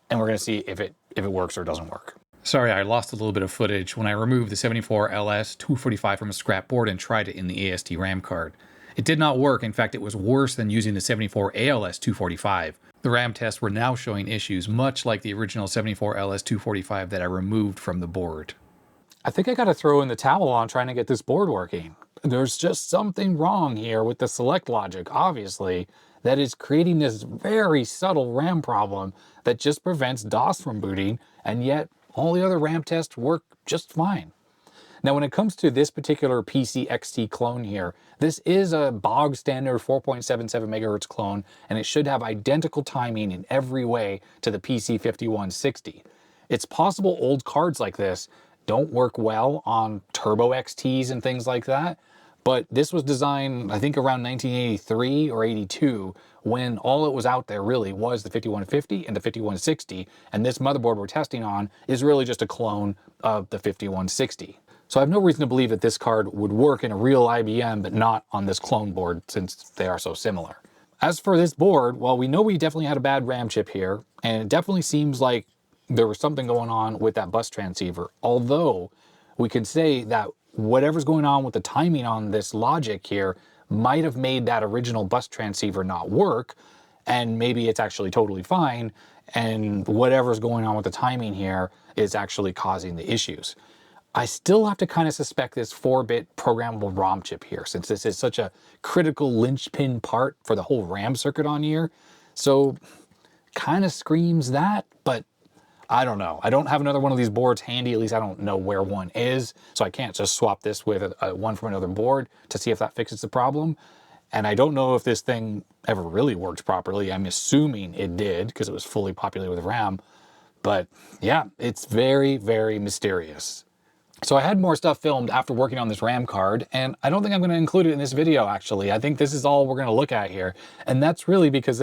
and we're going to see if it works or doesn't work. Sorry, I lost a little bit of footage when I removed the 74LS245 from a scrap board and tried it in the AST RAM card. It did not work. In fact, it was worse than using the 74ALS245. The RAM tests were now showing issues, much like the original 74LS245 that I removed from the board. I think I gotta throw in the towel on trying to get this board working. There's just something wrong here with the select logic, obviously, that is creating this very subtle RAM problem that just prevents DOS from booting, and yet all the other RAM tests work just fine. Now, when it comes to this particular PC XT clone here, this is a bog standard 4.77 megahertz clone, and it should have identical timing in every way to the PC 5160. It's possible old cards like this don't work well on Turbo XTs and things like that, but this was designed, I think, around 1983 or 82, when all that was out there really was the 5150 and the 5160, and this motherboard we're testing on is really just a clone of the 5160. So I have no reason to believe that this card would work in a real IBM, but not on this clone board since they are so similar. As for this board, well, we know we definitely had a bad RAM chip here, and it definitely seems like there was something going on with that bus transceiver, although we can say that whatever's going on with the timing on this logic here might have made that original bus transceiver not work, and maybe it's actually totally fine, and whatever's going on with the timing here is actually causing the issues. I still have to kind of suspect this 4-bit programmable ROM chip here, since this is such a critical linchpin part for the whole RAM circuit on here. So kind of screams that, but I don't know. I don't have another one of these boards handy. At least I don't know where one is. So I can't just swap this with one from another board to see if that fixes the problem. And I don't know if this thing ever really worked properly. I'm assuming it did because it was fully populated with RAM. But yeah, it's very, very mysterious. So I had more stuff filmed after working on this RAM card, and I don't think I'm going to include it in this video, actually. I think this is all we're going to look at here. And that's really because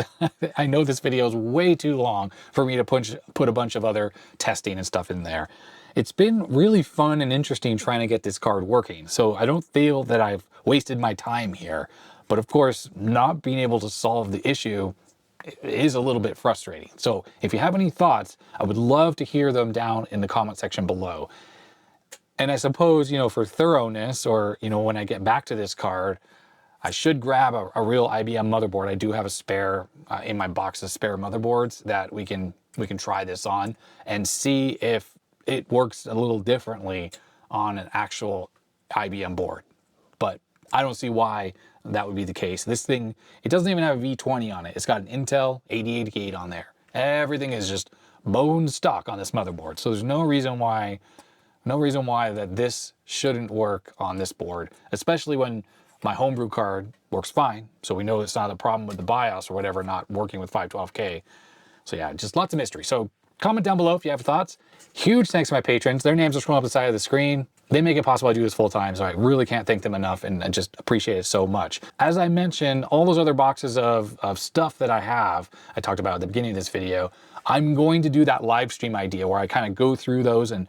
I know this video is way too long for me to put a bunch of other testing and stuff in there. It's been really fun and interesting trying to get this card working, so I don't feel that I've wasted my time here. But of course, not being able to solve the issue is a little bit frustrating. So if you have any thoughts, I would love to hear them down in the comment section below. And I suppose, for thoroughness, or, when I get back to this card, I should grab a real IBM motherboard. I do have a spare, in my box of spare motherboards that we can try this on and see if it works a little differently on an actual IBM board. But I don't see why that would be the case. This thing, it doesn't even have a V20 on it. It's got an Intel 8088 on there. Everything is just bone stock on this motherboard. So there's no reason why that this shouldn't work on this board, especially when my homebrew card works fine. So we know it's not a problem with the BIOS or whatever not working with 512K. So yeah, just lots of mystery. So comment down below if you have thoughts. Huge thanks to my patrons. Their names are scrolling up the side of the screen. They make it possible I do this full time, so I really can't thank them enough, and I just appreciate it so much. As I mentioned, all those other boxes of stuff that I talked about at the beginning of this video, I'm going to do that live stream idea where I kind of go through those and,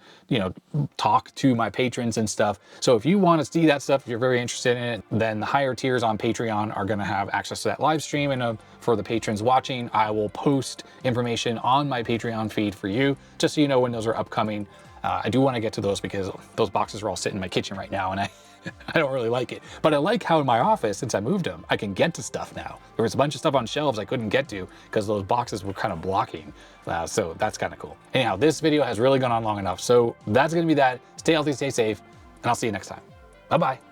talk to my patrons and stuff. So if you want to see that stuff, if you're very interested in it, then the higher tiers on Patreon are going to have access to that live stream. And for the patrons watching, I will post information on my Patreon feed for you, just so you know when those are upcoming. I do want to get to those because those boxes are all sitting in my kitchen right now, and I don't really like it. But I like how in my office, since I moved them, I can get to stuff now. There was a bunch of stuff on shelves I couldn't get to because those boxes were kind of blocking. So that's kind of cool. Anyhow, this video has really gone on long enough. So that's going to be that. Stay healthy, stay safe, and I'll see you next time. Bye-bye.